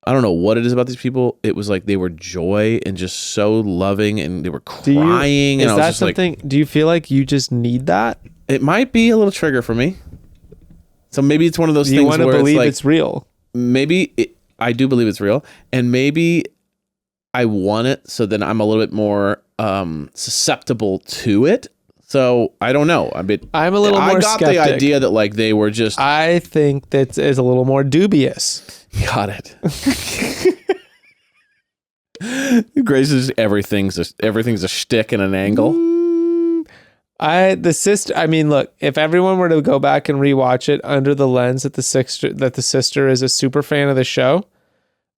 I don't know what it is about these people. It was like they were joy and just so loving, and they were crying. Is that something? Do you feel like you just need that? It might be a little trigger for me. So maybe it's one of those things where believe it's real. Maybe I do believe it's real, and maybe I want it, so then I'm a little bit more susceptible to it. So I don't know. I mean, I'm a little more skeptic. The idea that like they were just. I think that is a little more dubious. Got it. Grace is everything's a shtick and an angle. I mean, look, if everyone were to go back and rewatch it under the lens that the sister is a super fan of the show,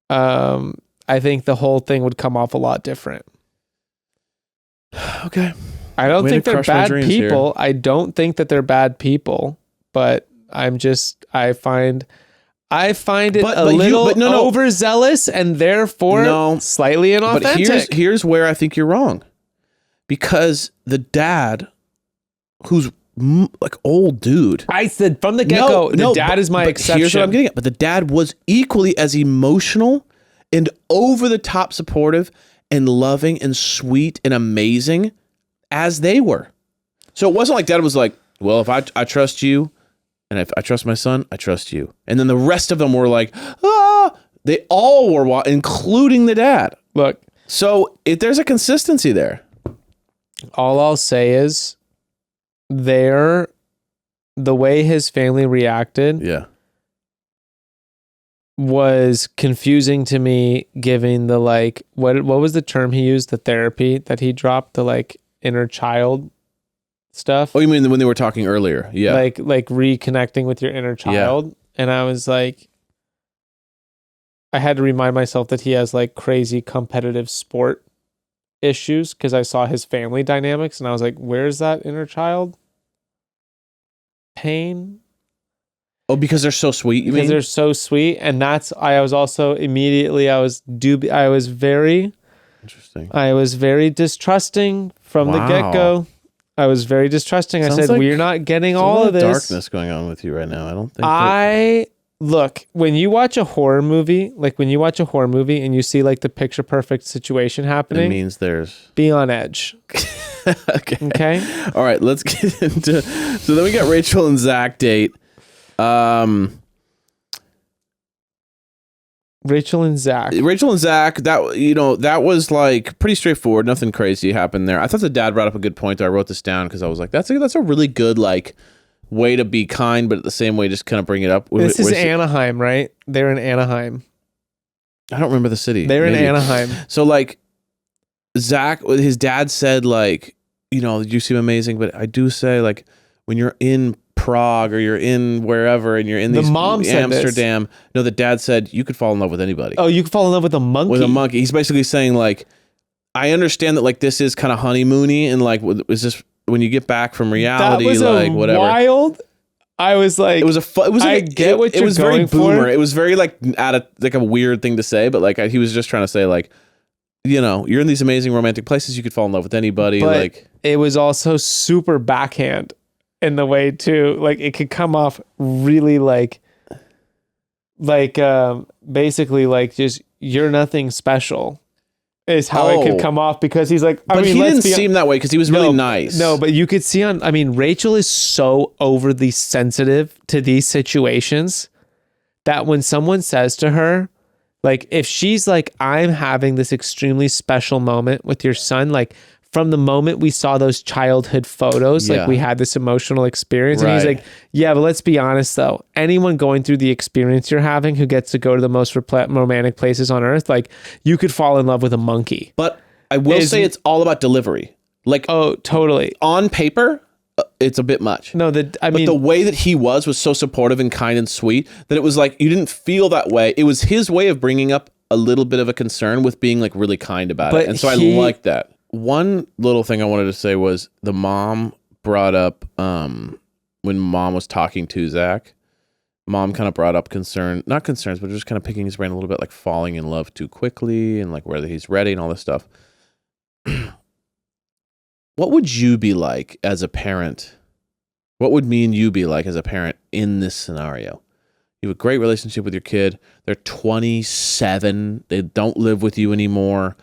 I think the whole thing would come off a lot different. Okay. I don't think they're bad people. I don't think that they're bad people, but I find it a little overzealous and therefore slightly inauthentic. But here's where I think you're wrong. Because the dad, who's like old dude. I said from the get-go, the dad is my exception. Here's what I'm getting at. But the dad was equally as emotional and over the top supportive and loving and sweet and amazing as they were. So it wasn't like dad was like, well, if I trust you, and if I trust my son, I trust you. And then the rest of them were like, they all were, including the dad. Look. So if there's a consistency there. All I'll say is the way his family reacted was confusing to me, giving the like, what was the term he used? The therapy that he dropped, the like inner child stuff. Oh, you mean when they were talking earlier? Yeah. Like reconnecting with your inner child. Yeah. And I was like, I had to remind myself that he has like crazy competitive sport issues because I saw his family dynamics and I was like, where's that inner child pain? Oh, because they're so sweet, you mean? Because they're so sweet. And I was also immediately, I was very interesting. I was very distrusting from the get-go. I was very distrusting. I said, we're not getting all of this. Darkness going on with you right now. I don't think. Look, when you watch a horror movie, and you see like the picture perfect situation happening, it means be on edge. Okay. All right, let's get into. So then we got Rachel and Zach date. Rachel and Zach, that was like pretty straightforward. Nothing crazy happened there. I thought the dad brought up a good point, though. I wrote this down because I was like, that's a really good like way to be kind, but at the same way, just kind of bring it up. This is Anaheim, right? They're in Anaheim. I don't remember the city. They're in Anaheim. So like Zach, his dad said like, you seem amazing, but I do say like when you're in Prague or you're in wherever and you're in the mom Amsterdam. No, the dad said you could fall in love with anybody. Oh, you could fall in love with a monkey. With a monkey. He's basically saying like, I understand that like this is kind of honeymoony and like is this when you get back from reality, that was like whatever. Wild. I was like, it was I get what you're going very boomer. For. It was very like a weird thing to say, but like he was just trying to say like, you're in these amazing romantic places. You could fall in love with anybody. But like it was also super backhand. In the way too, like it could come off really like basically like just you're nothing special is how it could come off because he's like, he didn't seem that way because he was really nice. No, but you could see Rachel is so overly sensitive to these situations that when someone says to her, like if she's like, I'm having this extremely special moment with your son, like from the moment we saw those childhood photos, like we had this emotional experience. And he's like, yeah, but let's be honest though. Anyone going through the experience you're having who gets to go to the most romantic places on earth, like you could fall in love with a monkey. But I will say it's all about delivery. Like, oh, totally. On paper, it's a bit much. No, But the way that he was so supportive and kind and sweet that it was like you didn't feel that way. It was his way of bringing up a little bit of a concern with being like really kind about it. And so I liked that. One little thing I wanted to say was the mom brought up when mom was talking to Zach, mom kind of brought up not concerns, but just kind of picking his brain a little bit, like falling in love too quickly and like whether he's ready and all this stuff. What would you be like as a parent? What would me and you be like as a parent in this scenario? You have a great relationship with your kid. They're 27. They don't live with you anymore.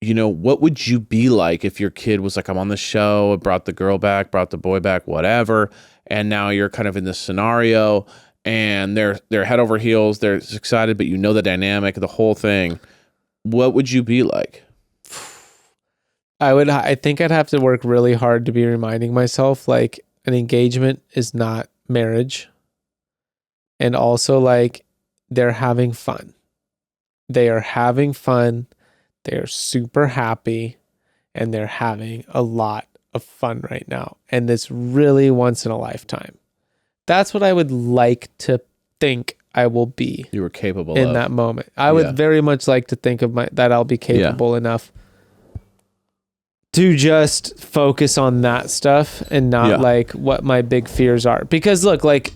You know, what would you be like if your kid was like, I'm on the show, I brought the girl back, brought the boy back, whatever. And now you're kind of in this scenario and they're head over heels. They're excited, but you know the dynamic, the whole thing. What would you be like? I think I'd have to work really hard to be reminding myself like an engagement is not marriage. And also like they're having fun. They are having fun. They're super happy and they're having a lot of fun right now. And it's really once in a lifetime. That's what I would like to think I will be. You were capable in of. that moment. I would very much like to think of that I'll be capable enough to just focus on that stuff and not like what my big fears are. Because look, like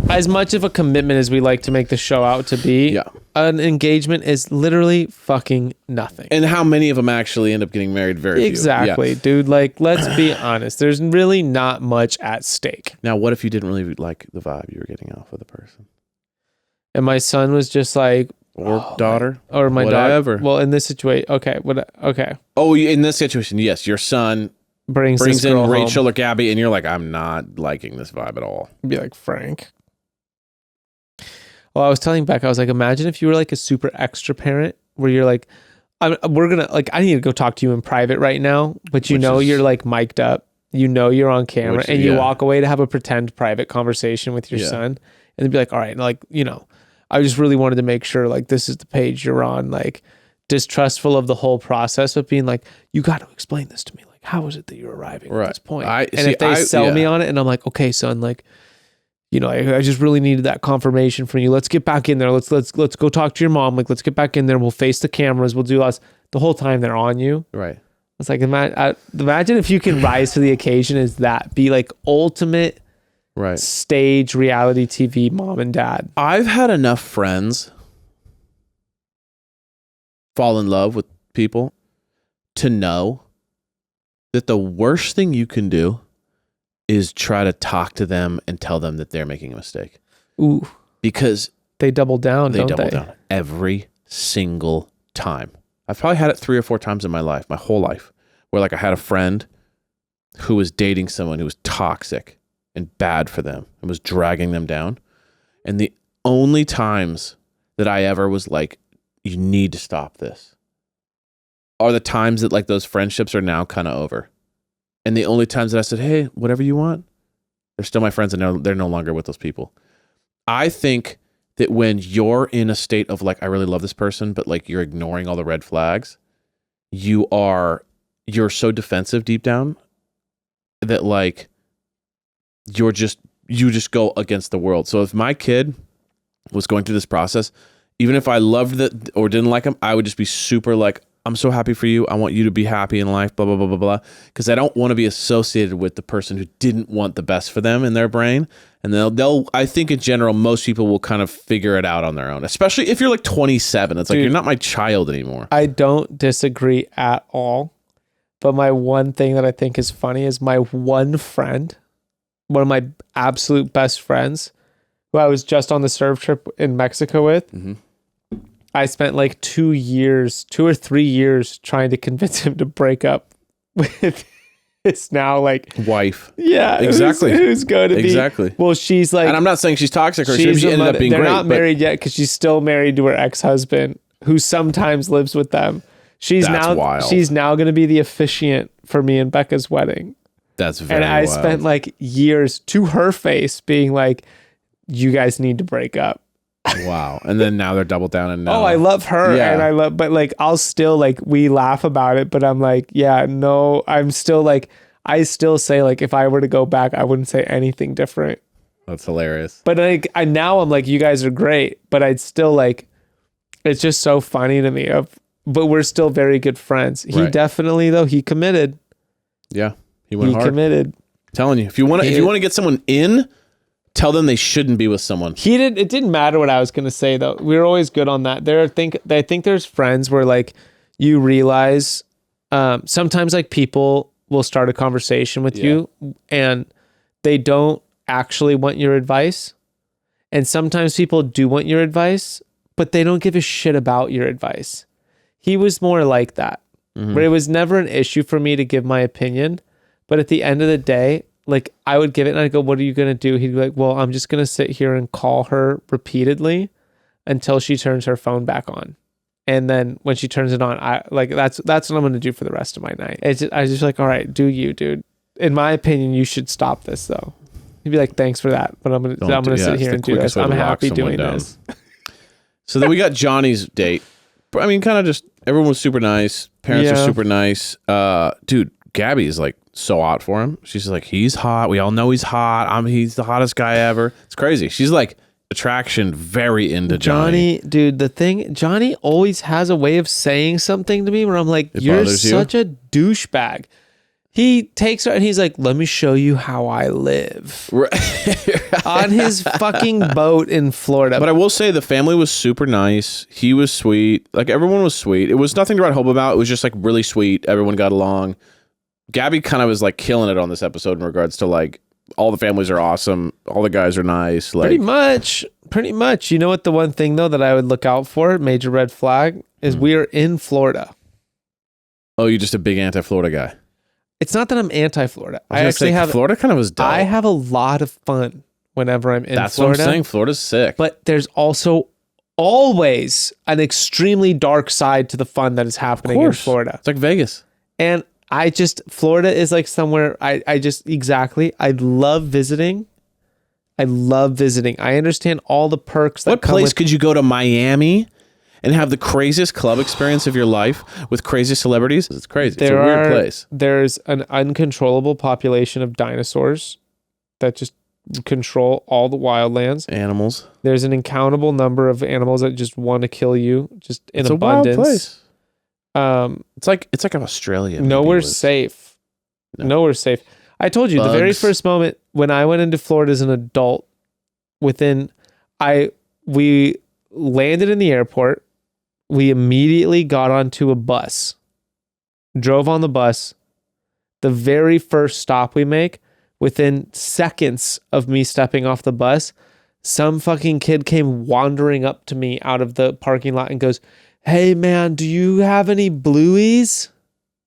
as much of a commitment as we like to make the show out to be, an engagement is literally fucking nothing. And how many of them actually end up getting married? Very few. Exactly, dude. Like, let's be honest. There's really not much at stake. Now, what if you didn't really like the vibe you were getting off with the person? And my son was just like, or daughter, or my whatever. daughter. Well, in this situation, okay. Oh, in this situation, yes, your son brings in Rachel or Gabby, and you're like, I'm not liking this vibe at all. Be like, Frank. Well, I was telling Beck, I was like, imagine if you were like a super extra parent where you're like, we're gonna like, I need to go talk to you in private right now, but you're like mic'd up, you're on camera, and you walk away to have a pretend private conversation with your son, and they'd be like, all right, like, I just really wanted to make sure like this is the page you're on, like distrustful of the whole process, but being like, you got to explain this to me. Like, how is it that you're arriving at this point? If they sell me on it and I'm like, okay, son, like, I just really needed that confirmation from you. Let's get back in there. Let's go talk to your mom. Like, let's get back in there. We'll face the cameras. We'll do us the whole time they're on you. Right. It's like, imagine if you can rise to the occasion as that, be like ultimate stage reality TV mom and dad. I've had enough friends fall in love with people to know that the worst thing you can do is try to talk to them and tell them that they're making a mistake. Ooh. Because they double down, don't they? Down every single time. I've probably had it 3 or 4 times in my life, my whole life, where like I had a friend who was dating someone who was toxic and bad for them and was dragging them down. And the only times that I ever was like, you need to stop this, are the times that like those friendships are now kind of over. And the only times that I said, hey, whatever you want, they're still my friends and they're no longer with those people. I think that when you're in a state of like, I really love this person, but like you're ignoring all the red flags, you're so defensive deep down that like you just go against the world. So if my kid was going through this process, even if I loved it or didn't like him, I would just be super like, I'm so happy for you. I want you to be happy in life, blah, blah, blah, blah, blah. Because I don't want to be associated with the person who didn't want the best for them in their brain. And I think in general, most people will kind of figure it out on their own, especially if you're like 27. It's like, you're not my child anymore. I don't disagree at all. But my one thing that I think is funny is my one friend, one of my absolute best friends, who I was just on the surf trip in Mexico with. Mm-hmm. I spent like 2 or 3 years trying to convince him to break up with his now like wife. Yeah, exactly. Who's going to be exactly? Well, she's like, and I'm not saying she's toxic or she ended up being they're great. They're not married yet because she's still married to her ex-husband, who sometimes lives with them. She's now going to be the officiant for me and Becca's wedding. That's very. And I spent like years to her face being like, "You guys need to break up." Wow. And then now they're double down and now. Oh, I love her but like I'll still like, we laugh about it, but I'm like, yeah, no, I'm still like, I still say like if I were to go back, I wouldn't say anything different. That's hilarious. But like now I'm like, you guys are great, but I'd still like, it's just so funny to me. But we're still very good friends. He definitely though he committed. Yeah, he went hard. Committed. Telling you, if you want to get someone in, tell them they shouldn't be with someone. It didn't matter what I was gonna say though. We were always good on that. I think there's friends where like you realize sometimes like people will start a conversation with you and they don't actually want your advice. And sometimes people do want your advice, but they don't give a shit about your advice. He was more like that, where it was never an issue for me to give my opinion. But at the end of the day, like I would give it and I'd go, what are you going to do? He'd be like, well, I'm just going to sit here and call her repeatedly until she turns her phone back on. And then when she turns it on, that's what I'm going to do for the rest of my night. I was just like, all right, do you, dude. In my opinion, you should stop this though. He'd be like, thanks for that. But I'm going to sit here and do this. I'm happy doing this. So then we got Johnny's date. I mean, kind of just, everyone was super nice. Parents are super nice. Dude, Gabby is like so hot for him. She's like, he's hot. We all know he's hot. He's the hottest guy ever. It's crazy. She's like attraction very into Johnny. Dude, Johnny always has a way of saying something to me where I'm like, you're such a douchebag. He takes her and he's like, let me show you how I live. On his fucking boat in Florida. But I will say the family was super nice. He was sweet. Like everyone was sweet. It was nothing to write home about. It was just like really sweet. Everyone got along. Gabby kind of was like killing it on this episode in regards to like all the families are awesome. All the guys are nice. Like Pretty much. You know what the one thing though that I would look out for, major red flag, is we are in Florida. Oh, you're just a big anti-Florida guy. It's not that I'm anti-Florida. I actually have Florida kind of was dull. I have a lot of fun whenever I'm in Florida. That's what I'm saying. Florida's sick. But there's also always an extremely dark side to the fun that is happening in Florida. It's like Vegas. And Florida is like somewhere I love visiting. I love visiting. I understand all the perks that What place could you go to Miami and have the craziest club experience of your life with crazy celebrities? It's crazy. It's a weird place. There's an uncontrollable population of dinosaurs that just control all the wildlands. Animals. There's an incountable number of animals that just want to kill you just in abundance. It's a wild place. It's like Australia. Nowhere's safe. No. Nowhere's safe. I told you the very first moment when I went into Florida as an adult, we landed in the airport. We immediately got onto a bus, drove on the bus. The very first stop we make, within seconds of me stepping off the bus, some fucking kid came wandering up to me out of the parking lot and goes, hey man, do you have any blueies?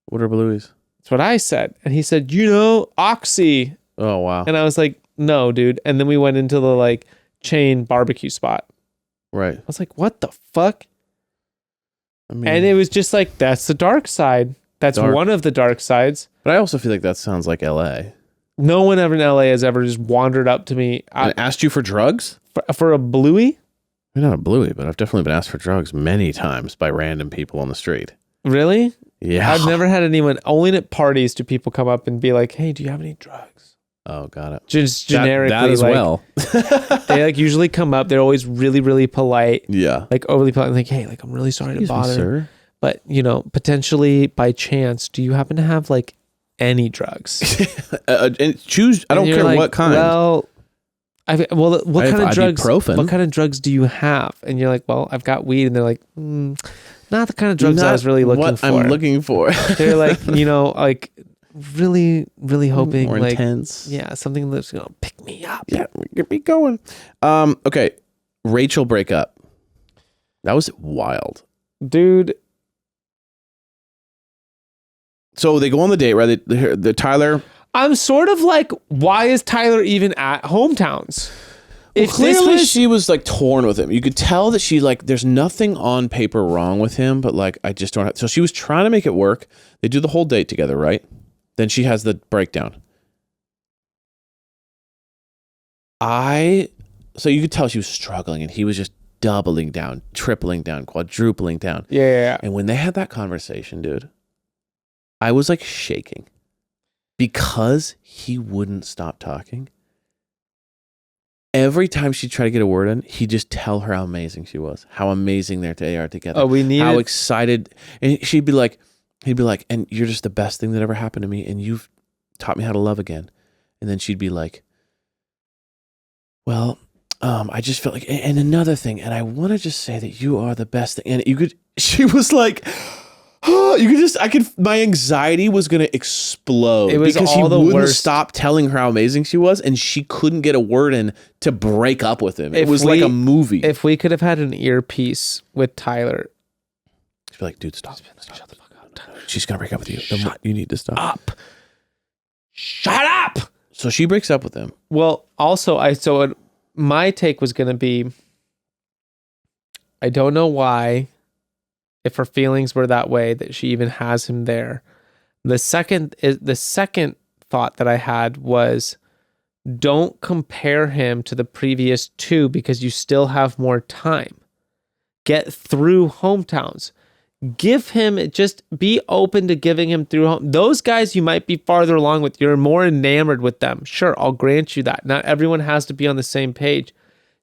What are blueies? That's what I said. And he said, Oxy. Oh, wow. And I was like, no, dude. And then we went into the like chain barbecue spot. Right. I was like, what the fuck? I mean, and it was just like, that's the dark side. That's one of the dark sides. But I also feel like that sounds like LA. No one ever in LA has ever just wandered up to me. And asked you for drugs? For a bluey? I'm not a bluey, but I've definitely been asked for drugs many times by random people on the street. Really? Yeah. I've never had anyone, only at parties do people come up and be like, hey, do you have any drugs? Oh, got it. Just generically. That as well. They like usually come up. They're always really, really polite. Yeah. Like overly polite. Like, hey, like I'm really sorry to bother. Sir. But, potentially by chance, do you happen to have like any drugs? And choose, I don't care like, what kind. Well, what kind of drugs? Ibuprofen. What kind of drugs do you have? And you're like, well, I've got weed. And they're like, not the kind of drugs I was really looking for. I'm looking for. They're like, like really, really hoping more like intense. Yeah, something that's gonna pick me up. Yeah, get me going. Okay, Rachel breakup. That was wild, dude. So they go on the date, right? The Tyler. I'm sort of like, why is Tyler even at Hometowns? Well, clearly she was like torn with him. You could tell that she like, there's nothing on paper wrong with him, but like, I just don't have. So she was trying to make it work. They do the whole date together, right? Then she has the breakdown. So you could tell she was struggling and he was just doubling down, tripling down, quadrupling down. Yeah. And when they had that conversation, dude, I was like shaking. because he wouldn't stop talking. Every time she'd try to get a word in, he'd just tell her how amazing she was, how amazing they are together. Oh, how excited. And he'd be like, and you're just the best thing that ever happened to me. And you've taught me how to love again. And then she'd be like, well, I just felt like, and another thing, and I want to just say that you are the best thing. And she was like, my anxiety was going to explode. It was because all he the wouldn't worst. stop telling her how amazing she was, and she couldn't get a word in to break up with him. It was like a movie. If we could have had an earpiece with Tyler. She'd be like, dude, stop. Shut the fuck up. She's going to break up with you. You need to stop. Shut up. So she breaks up with him. Well, also, my take was going to be, I don't know why, if her feelings were that way, that she even has him there. The second thought that I had was, don't compare him to the previous two because you still have more time. Get through hometowns. Give him, just be open to giving him through home. Those guys you might be farther along with. You're more enamored with them. Sure, I'll grant you that. Not everyone has to be on the same page.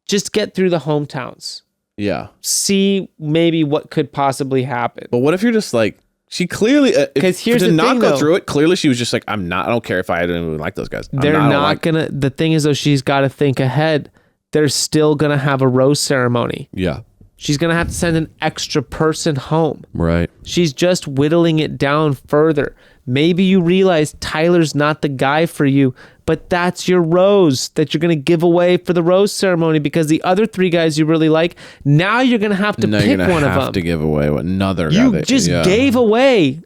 Just get through the hometowns. Yeah. See maybe what could possibly happen. But what if you're just like, she clearly, because here's to the not thing, go though, through it, clearly she was just like, I don't care if I didn't even like those guys. They're not gonna, the thing is though, she's got to think ahead. They're still gonna have a rose ceremony. Yeah. She's gonna have to send an extra person home. Right. She's just whittling it down further. Maybe you realize Tyler's not the guy for you, but that's your rose that you're going to give away for the rose ceremony because the other three guys you really like, now you're going to have to pick one of them. Have to give away another guy. You just gave away.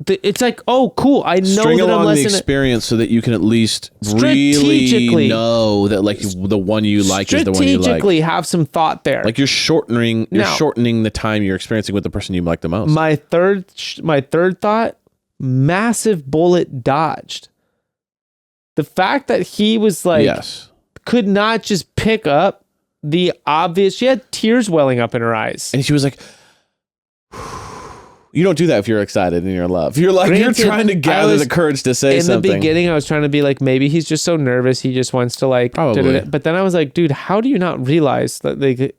It's like, oh, cool. I know String that along I'm the experience so that you can at least really know that like the one you like is the one you like. Strategically have some thought there. Like you're shortening the time you're experiencing with the person you like the most. My third thought, massive bullet dodged. The fact that he was like, could not just pick up the obvious. She had tears welling up in her eyes. And she was like, you don't do that if you're excited and you're in love. You're like, Granted, you're trying to gather the courage to say something. In the beginning, I was trying to be like, maybe he's just so nervous. He just wants to like, probably. But then I was like, dude, how do you not realize that like,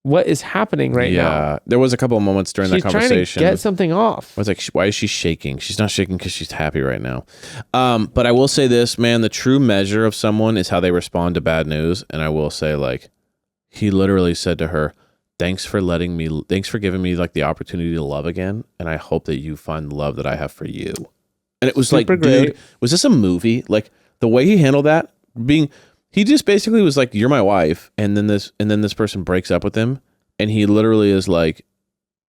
what is happening right now? Yeah, there was a couple of moments during that conversation. She's trying to get something off. I was like, why is she shaking? She's not shaking because she's happy right now. But I will say this, man, the true measure of someone is how they respond to bad news. And I will say, like, he literally said to her, thanks for giving me like the opportunity to love again. And I hope that you find the love that I have for you. And it was super like, dude, was this a movie? Like the way he handled that, he just basically was like, you're my wife. And then this person breaks up with him. And he literally is like,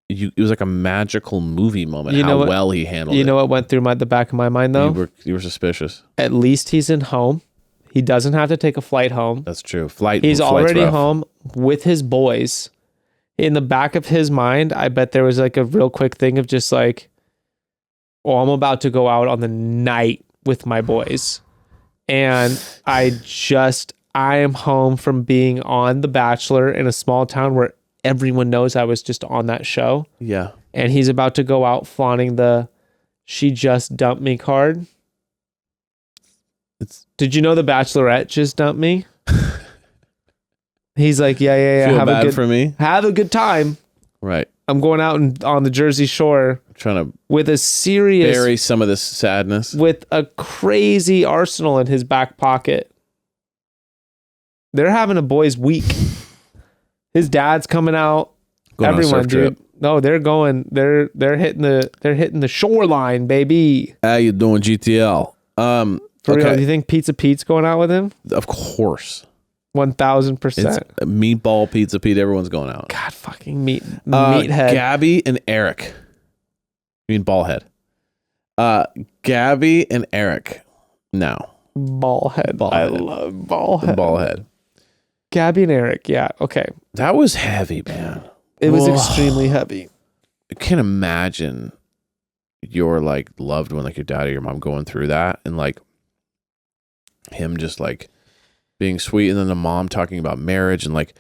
it was like a magical movie moment. You know how well he handled it. You know what went through the back of my mind though? You were suspicious. At least he's in home. He doesn't have to take a flight home. That's true. He's already home with his boys. In the back of his mind, I bet there was like a real quick thing of just like, oh, I'm about to go out on the night with my boys. And I am home from being on The Bachelor in a small town where everyone knows I was just on that show. Yeah. And he's about to go out flaunting the "she just dumped me" card. Did you know the Bachelorette just dumped me? He's like, yeah. Feel bad for me. Have a good time. Right. I'm going out on the Jersey Shore. Trying to with a serious bury some of this sadness. With a crazy arsenal in his back pocket. They're having a boys' week. His dad's coming out. Everyone, dude. No, they're going. They're hitting the shoreline, baby. How you doing, GTL? For real, do you think Pizza Pete's going out with him? Of course. 1000%. Meatball Pizza Pete. Everyone's going out. God, fucking meathead. Gabby and Eric. I mean, ballhead. Gabby and Eric. No. Ballhead. I love ballhead. Ballhead. Gabby and Eric. Yeah. Okay. That was heavy, man. It was extremely heavy. I can't imagine your like loved one, like your dad or your mom, going through that, and like him just like being sweet, and then the mom talking about marriage, and like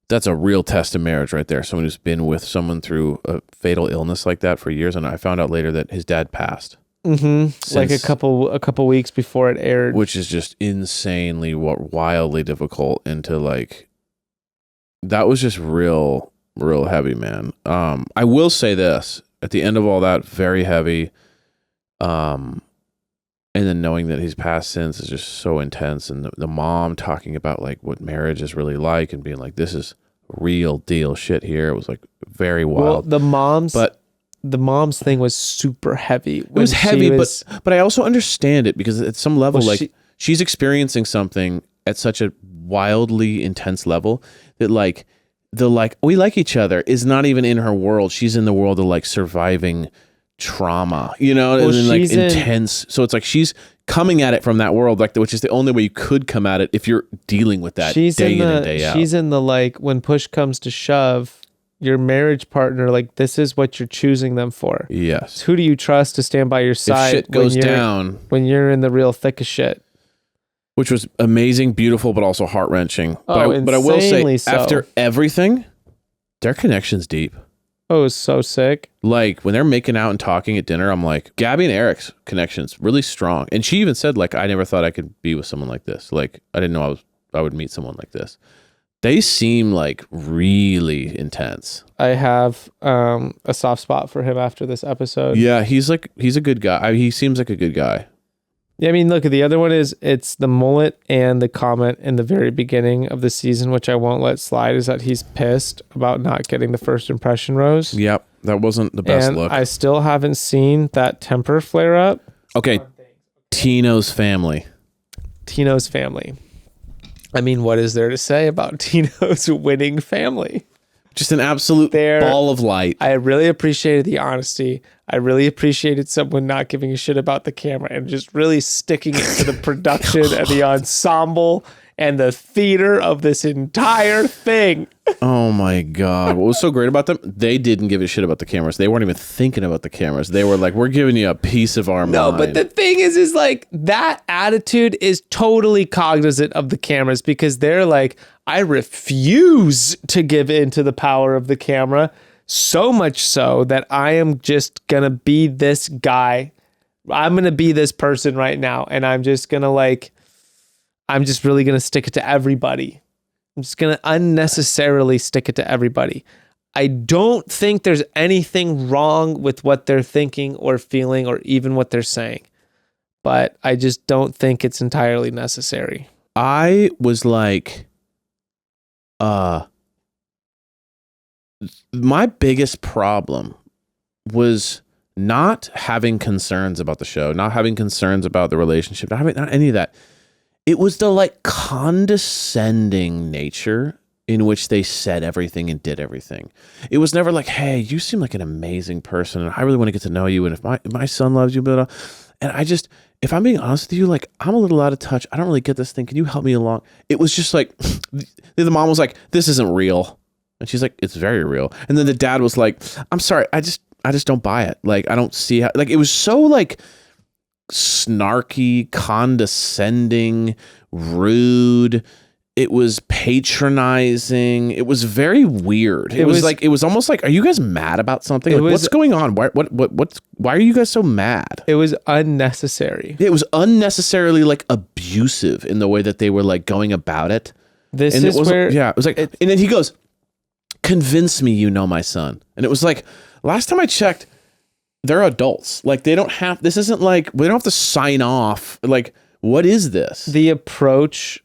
that's a real test of marriage right there. Someone who's been with someone through a fatal illness like that for years, and I found out later that his dad passed. Like a couple weeks before it aired, which is just insanely wildly difficult. And to like, that was just real heavy, man. I will say this at the end of all that, very heavy. And then knowing that he's passed since is just so intense. And the mom talking about like what marriage is really like and being like, this is real deal shit here. It was like very wild. Well, the mom's thing was super heavy. It was heavy, but I also understand it because at some level, she's experiencing something at such a wildly intense level that like we like each other is not even in her world. She's in the world of like surviving trauma, and then like intense. So it's like she's coming at it from that world, like which is the only way you could come at it if you're dealing with that day in and day out. She's in the like when push comes to shove. Your marriage partner, like this is what you're choosing them for. Yes. So who do you trust to stand by your side? If shit goes down when you're in the real thick of shit. Which was amazing, beautiful, but also heart wrenching. Oh, but I will say, so. after everything, their connection's deep. Oh, it was so sick. Like when they're making out and talking at dinner, I'm like, Gabby and Eric's connection's really strong. And she even said, like, I never thought I could be with someone like this. Like, I didn't know I would meet someone like this. They seem like really intense. I have a soft spot for him after this episode. Yeah, he's a good guy. He seems like a good guy. Yeah, I mean, look, the other one it's the mullet and the comment in the very beginning of the season, which I won't let slide, is that he's pissed about not getting the first impression rose. Yep, that wasn't the best look. I still haven't seen that temper flare up. Okay, Tino's family. I mean, what is there to say about Tino's winning family? Just an absolute ball of light. I really appreciated the honesty. I really appreciated someone not giving a shit about the camera and just really sticking it to the production and the ensemble and the theater of this entire thing. Oh my God. What was so great about them? They didn't give a shit about the cameras. They weren't even thinking about the cameras. They were like, we're giving you a piece of our mind. No, but the thing is like that attitude is totally cognizant of the cameras because they're like, I refuse to give in to the power of the camera. So much so that I am just going to be this guy. I'm going to be this person right now. And I'm just going to I'm just really going to stick it to everybody. I'm just going to unnecessarily stick it to everybody. I don't think there's anything wrong with what they're thinking or feeling or even what they're saying. But I just don't think it's entirely necessary. I was like, my biggest problem was not having concerns about the show, not having concerns about the relationship, not any of that. It was the like condescending nature in which they said everything and did everything. It was never like, hey, you seem like an amazing person and I really want to get to know you. And if my son loves you, blah, blah. And I just, if I'm being honest with you, like I'm a little out of touch. I don't really get this thing. Can you help me along? It was just like, the mom was like, this isn't real. And she's like, it's very real. And then the dad was like, I'm sorry. I just don't buy it. Like, I don't see how, like, it was so like snarky, condescending, rude. It was patronizing. It was very weird. It was like, it was almost like, are you guys mad about something? Like, what's going on? Why are you guys so mad? It was unnecessary. It was unnecessarily like abusive in the way that they were like going about it. It was like, and then he goes, convince me you know my son. And it was like, last time I checked, they're adults. Like they don't have, this isn't like, we don't have to sign off. Like, what is this? The approach.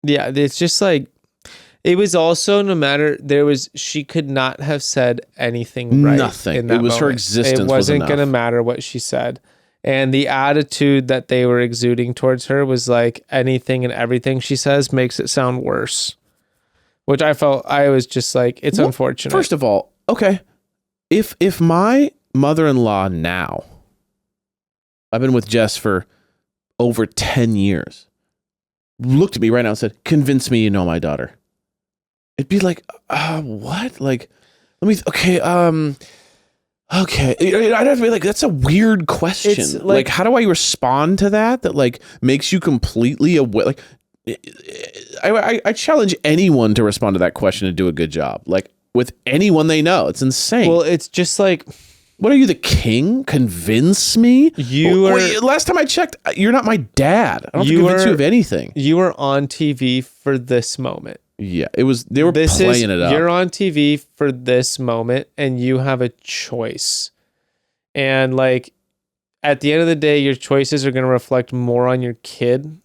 Yeah, it's just like, it was also she could not have said anything right. Nothing. In that it was moment. Her existence. It wasn't going to matter what she said. And the attitude that they were exuding towards her was like anything and everything she says makes it sound worse. Which I was just like, it's unfortunate. First of all, okay, if my mother-in-law now, I've been with Jess for over 10 years, looked at me right now and said, convince me you know my daughter. It'd be like, what? Like, okay. I'd have to be like, that's a weird question. It's like, how do I respond to that? That like makes you completely aware. Like, I challenge anyone to respond to that question and do a good job. Like with anyone they know, it's insane. Well, it's just like, What are you, the king? Convince me? Wait, last time I checked, you're not my dad. I don't have to convince you of anything. You were on TV for this moment. Yeah, they were playing it up. You're on TV for this moment, and you have a choice. And like, at the end of the day, your choices are going to reflect more on your kid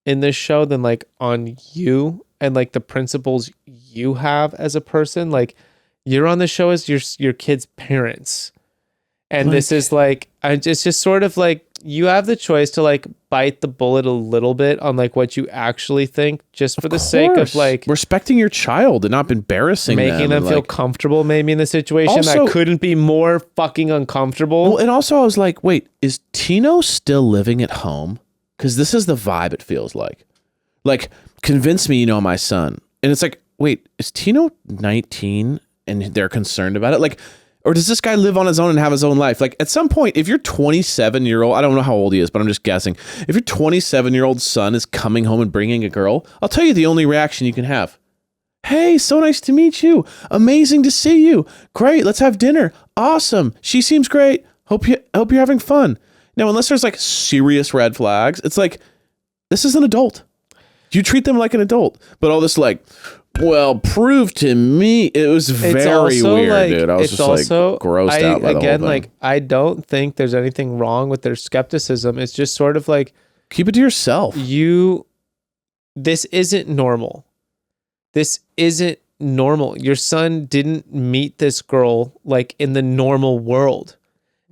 in this show than like on you and like the principles you have as a person. Like, you're on the show as your kid's parents. And this is like, it's just sort of like, you have the choice to like bite the bullet a little bit on like what you actually think, just for the sake of like respecting your child and not embarrassing making them feel comfortable maybe in the situation also, that couldn't be more fucking uncomfortable. Well, and also I was like, wait, is Tino still living at home? Because this is the vibe it feels like. Like, convince me you know my son. And it's like, wait, is Tino 19 and they're concerned about it? Like, or does this guy live on his own and have his own life? Like, at some point, if your 27-year-old, I don't know how old he is, but I'm just guessing. If your 27-year-old son is coming home and bringing a girl, I'll tell you the only reaction you can have. Hey, so nice to meet you. Amazing to see you. Great, let's have dinner. Awesome. She seems great. Hope you're having fun. Now, unless there's like serious red flags, it's like, this is an adult. You treat them like an adult. But all this like, well, prove to me. It was very weird, like, dude. I was just also, like grossed out by the whole thing. Like, I don't think there's anything wrong with their skepticism. It's just sort of like, keep it to yourself. This isn't normal. This isn't normal. Your son didn't meet this girl like in the normal world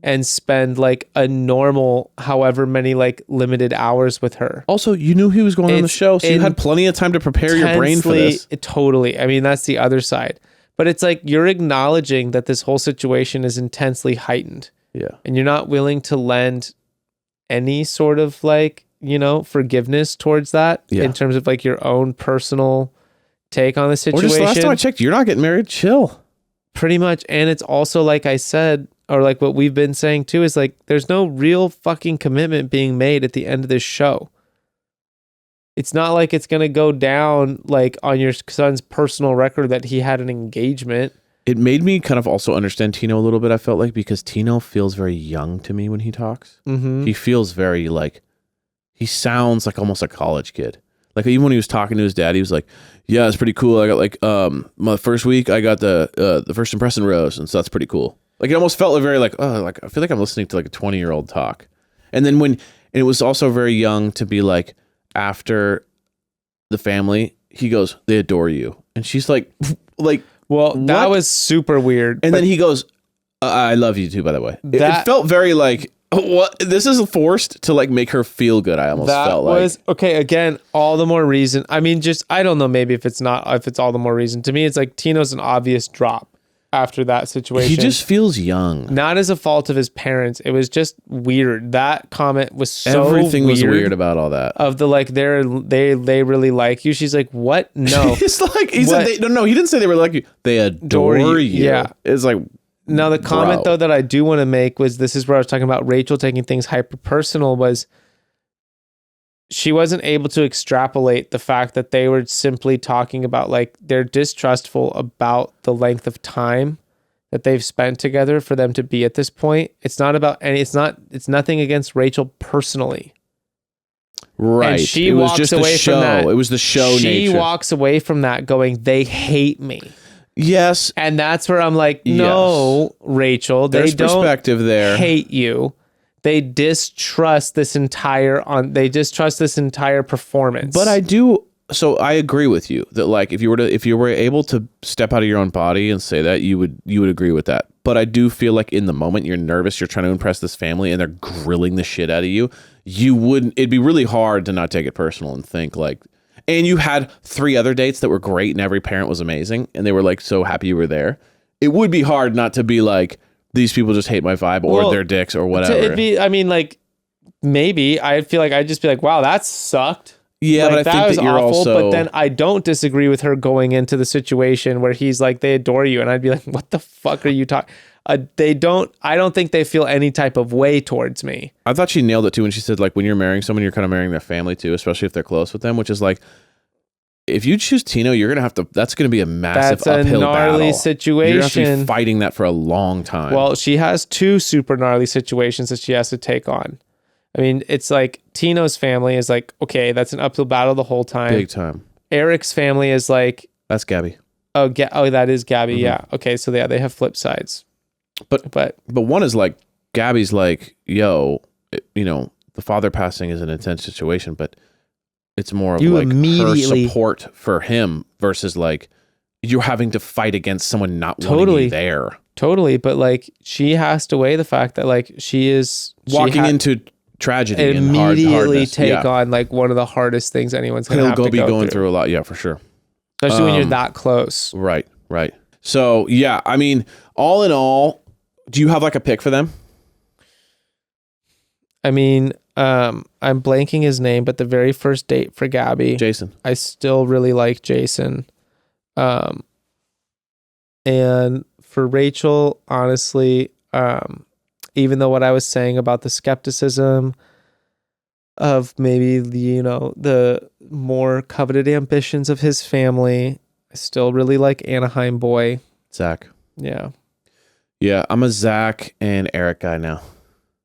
and spend like a normal however many like limited hours with her. Also, you knew he was going on the show, so you had plenty of time to prepare your brain for this. Totally. I mean, that's the other side. But it's like you're acknowledging that this whole situation is intensely heightened. Yeah. And you're not willing to lend any sort of like, you know, forgiveness towards that in terms of like your own personal take on the situation. Or just last time I checked, you're not getting married. Chill. Pretty much. And it's also like I said, or like what we've been saying too, is like there's no real fucking commitment being made at the end of this show. It's not like it's going to go down like on your son's personal record that he had an engagement. It made me kind of also understand Tino a little bit, I felt like, because Tino feels very young to me when he talks. Mm-hmm. He feels very like, he sounds like almost a college kid. Like even when he was talking to his dad, he was like, yeah, it's pretty cool. I got like, my first week, I got the first impression rose. And so that's pretty cool. Like it almost felt like very like, oh, like I feel like I'm listening to like a 20-year-old talk. And then and it was also very young to be like, after the family, he goes, they adore you. And she's like, well, that was super weird. And then he goes, I love you too, by the way. It felt very like, what? This is forced to like make her feel good. I almost felt like. Okay, again, all the more reason. I mean, just, I don't know, maybe if it's all the more reason. To me, it's like Tino's an obvious drop after that situation. He just feels young. Not as a fault of his parents. It was just weird. That comment was so Everything was weird about all that. Of the like, they really like you. She's like, what? No. It's like, he said no, he didn't say they were like you. They adore you. Yeah. It's like, now the comment though that I do want to make was, this is where I was talking about Rachel taking things hyper personal, was she wasn't able to extrapolate the fact that they were simply talking about like they're distrustful about the length of time that they've spent together for them to be at this point. It's not about it's nothing against Rachel personally. Right. And she walks away from that. It was the show She nature. walks away from that going, they hate me. Yes. And that's where I'm like, no, Rachel, There's they don't perspective there. hate you. They distrust this entire performance. But I agree with you that like if you were able to step out of your own body and say that, you would agree with that. But I do feel like in the moment you're nervous, you're trying to impress this family and they're grilling the shit out of you. It'd be really hard to not take it personal and think like, and you had 3 other dates that were great and every parent was amazing and they were like so happy you were there. It would be hard not to be like, these people just hate my vibe or they're dicks or whatever. Maybe I'd feel like I'd just be like, wow, that sucked. Yeah, like, but I think that you're awful, also. But then I don't disagree with her going into the situation where he's like, they adore you, and I'd be like, what the fuck are you talking? I don't think they feel any type of way towards me. I thought she nailed it too when she said like when you're marrying someone, you're kind of marrying their family too, especially if they're close with them, which is like if you choose Tino, you're gonna have to. That's gonna be a massive That's a uphill gnarly battle. situation. You're gonna have to be fighting that for a long time. Well, she has 2 super gnarly situations that she has to take on. I mean, it's like Tino's family is like, okay, that's an uphill battle the whole time. Big time. Eric's family is like, That's Gabby. oh, that is Gabby. Yeah. Okay. So they have flip sides. But one is like Gabby's like, yo, the father passing is an intense situation, but it's more of You like her immediately- support for him versus like you're having to fight against someone not wanting Totally. you there. totally. But like she has to weigh the fact that like she Walking into tragedy and immediately hardness. take on like one of the hardest things anyone's going He'll to have to be go going through a lot. Yeah, for sure. Especially when you're that close. Right. So yeah, I mean, all in all, do you have like a pick for them? I mean, I'm blanking his name, but the very first date for Gabby, Jason. I still really like Jason. And for Rachel, honestly, even though what I was saying about the skepticism of maybe the more coveted ambitions of his family, I still really like Anaheim boy. Zach. Yeah. Yeah, I'm a Zach and Eric guy now.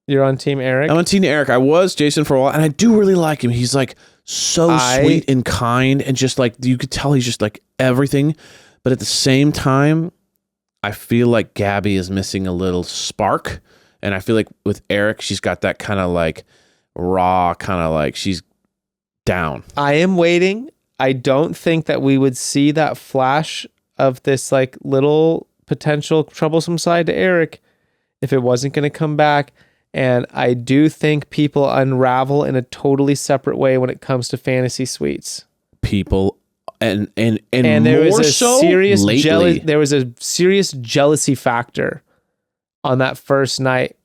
You're on Team Eric? I'm on Team Eric. I was Jason for a while, and I do really like him. He's like so sweet and kind, and just like you could tell he's just like everything. But at the same time, I feel like Gabby is missing a little spark, and I feel like with Eric, she's got that kind of like raw, kind of like she's down. I am waiting. I don't think that we would see that flash of this like little potential troublesome side to Eric if it wasn't going to come back. And I do think people unravel in a totally separate way when it comes to fantasy suites. People and there was more a so serious lately. there was a serious jealousy factor on that first night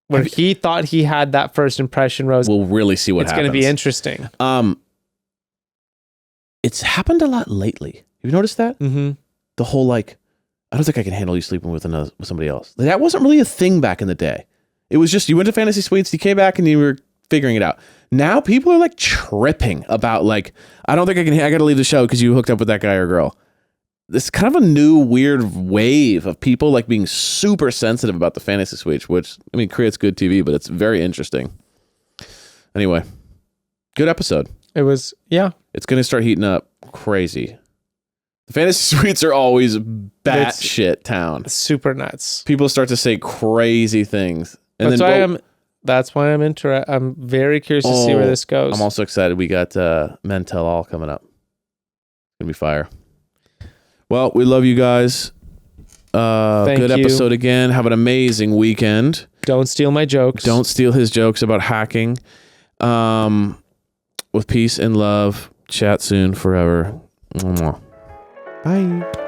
where he thought he had that first impression. Rose, we'll really see what it's happens. going to be interesting. It's happened a lot lately. Have you noticed that? Mm-hmm. The whole like, I don't think I can handle you sleeping with somebody else. That wasn't really a thing back in the day. It was just you went to fantasy suites, you came back, and you were figuring it out. Now people are like tripping about like, I don't think I got to leave the show because you hooked up with that guy or girl. This is kind of a new weird wave of people like being super sensitive about the fantasy suites, which I mean creates good TV, but it's very interesting. Anyway, good episode. It was, yeah. It's going to start heating up crazy. The fantasy suites are always batshit town. Super nuts. People start to say crazy things. And That's why I'm interested. I'm very curious to see where this goes. I'm also excited. We got Men Tell All coming up. It's going to be fire. Well, we love you guys. Good episode again. Have an amazing weekend. Don't steal my jokes. Don't steal his jokes about hacking. With peace and love. Chat soon forever. Mwah. Bye.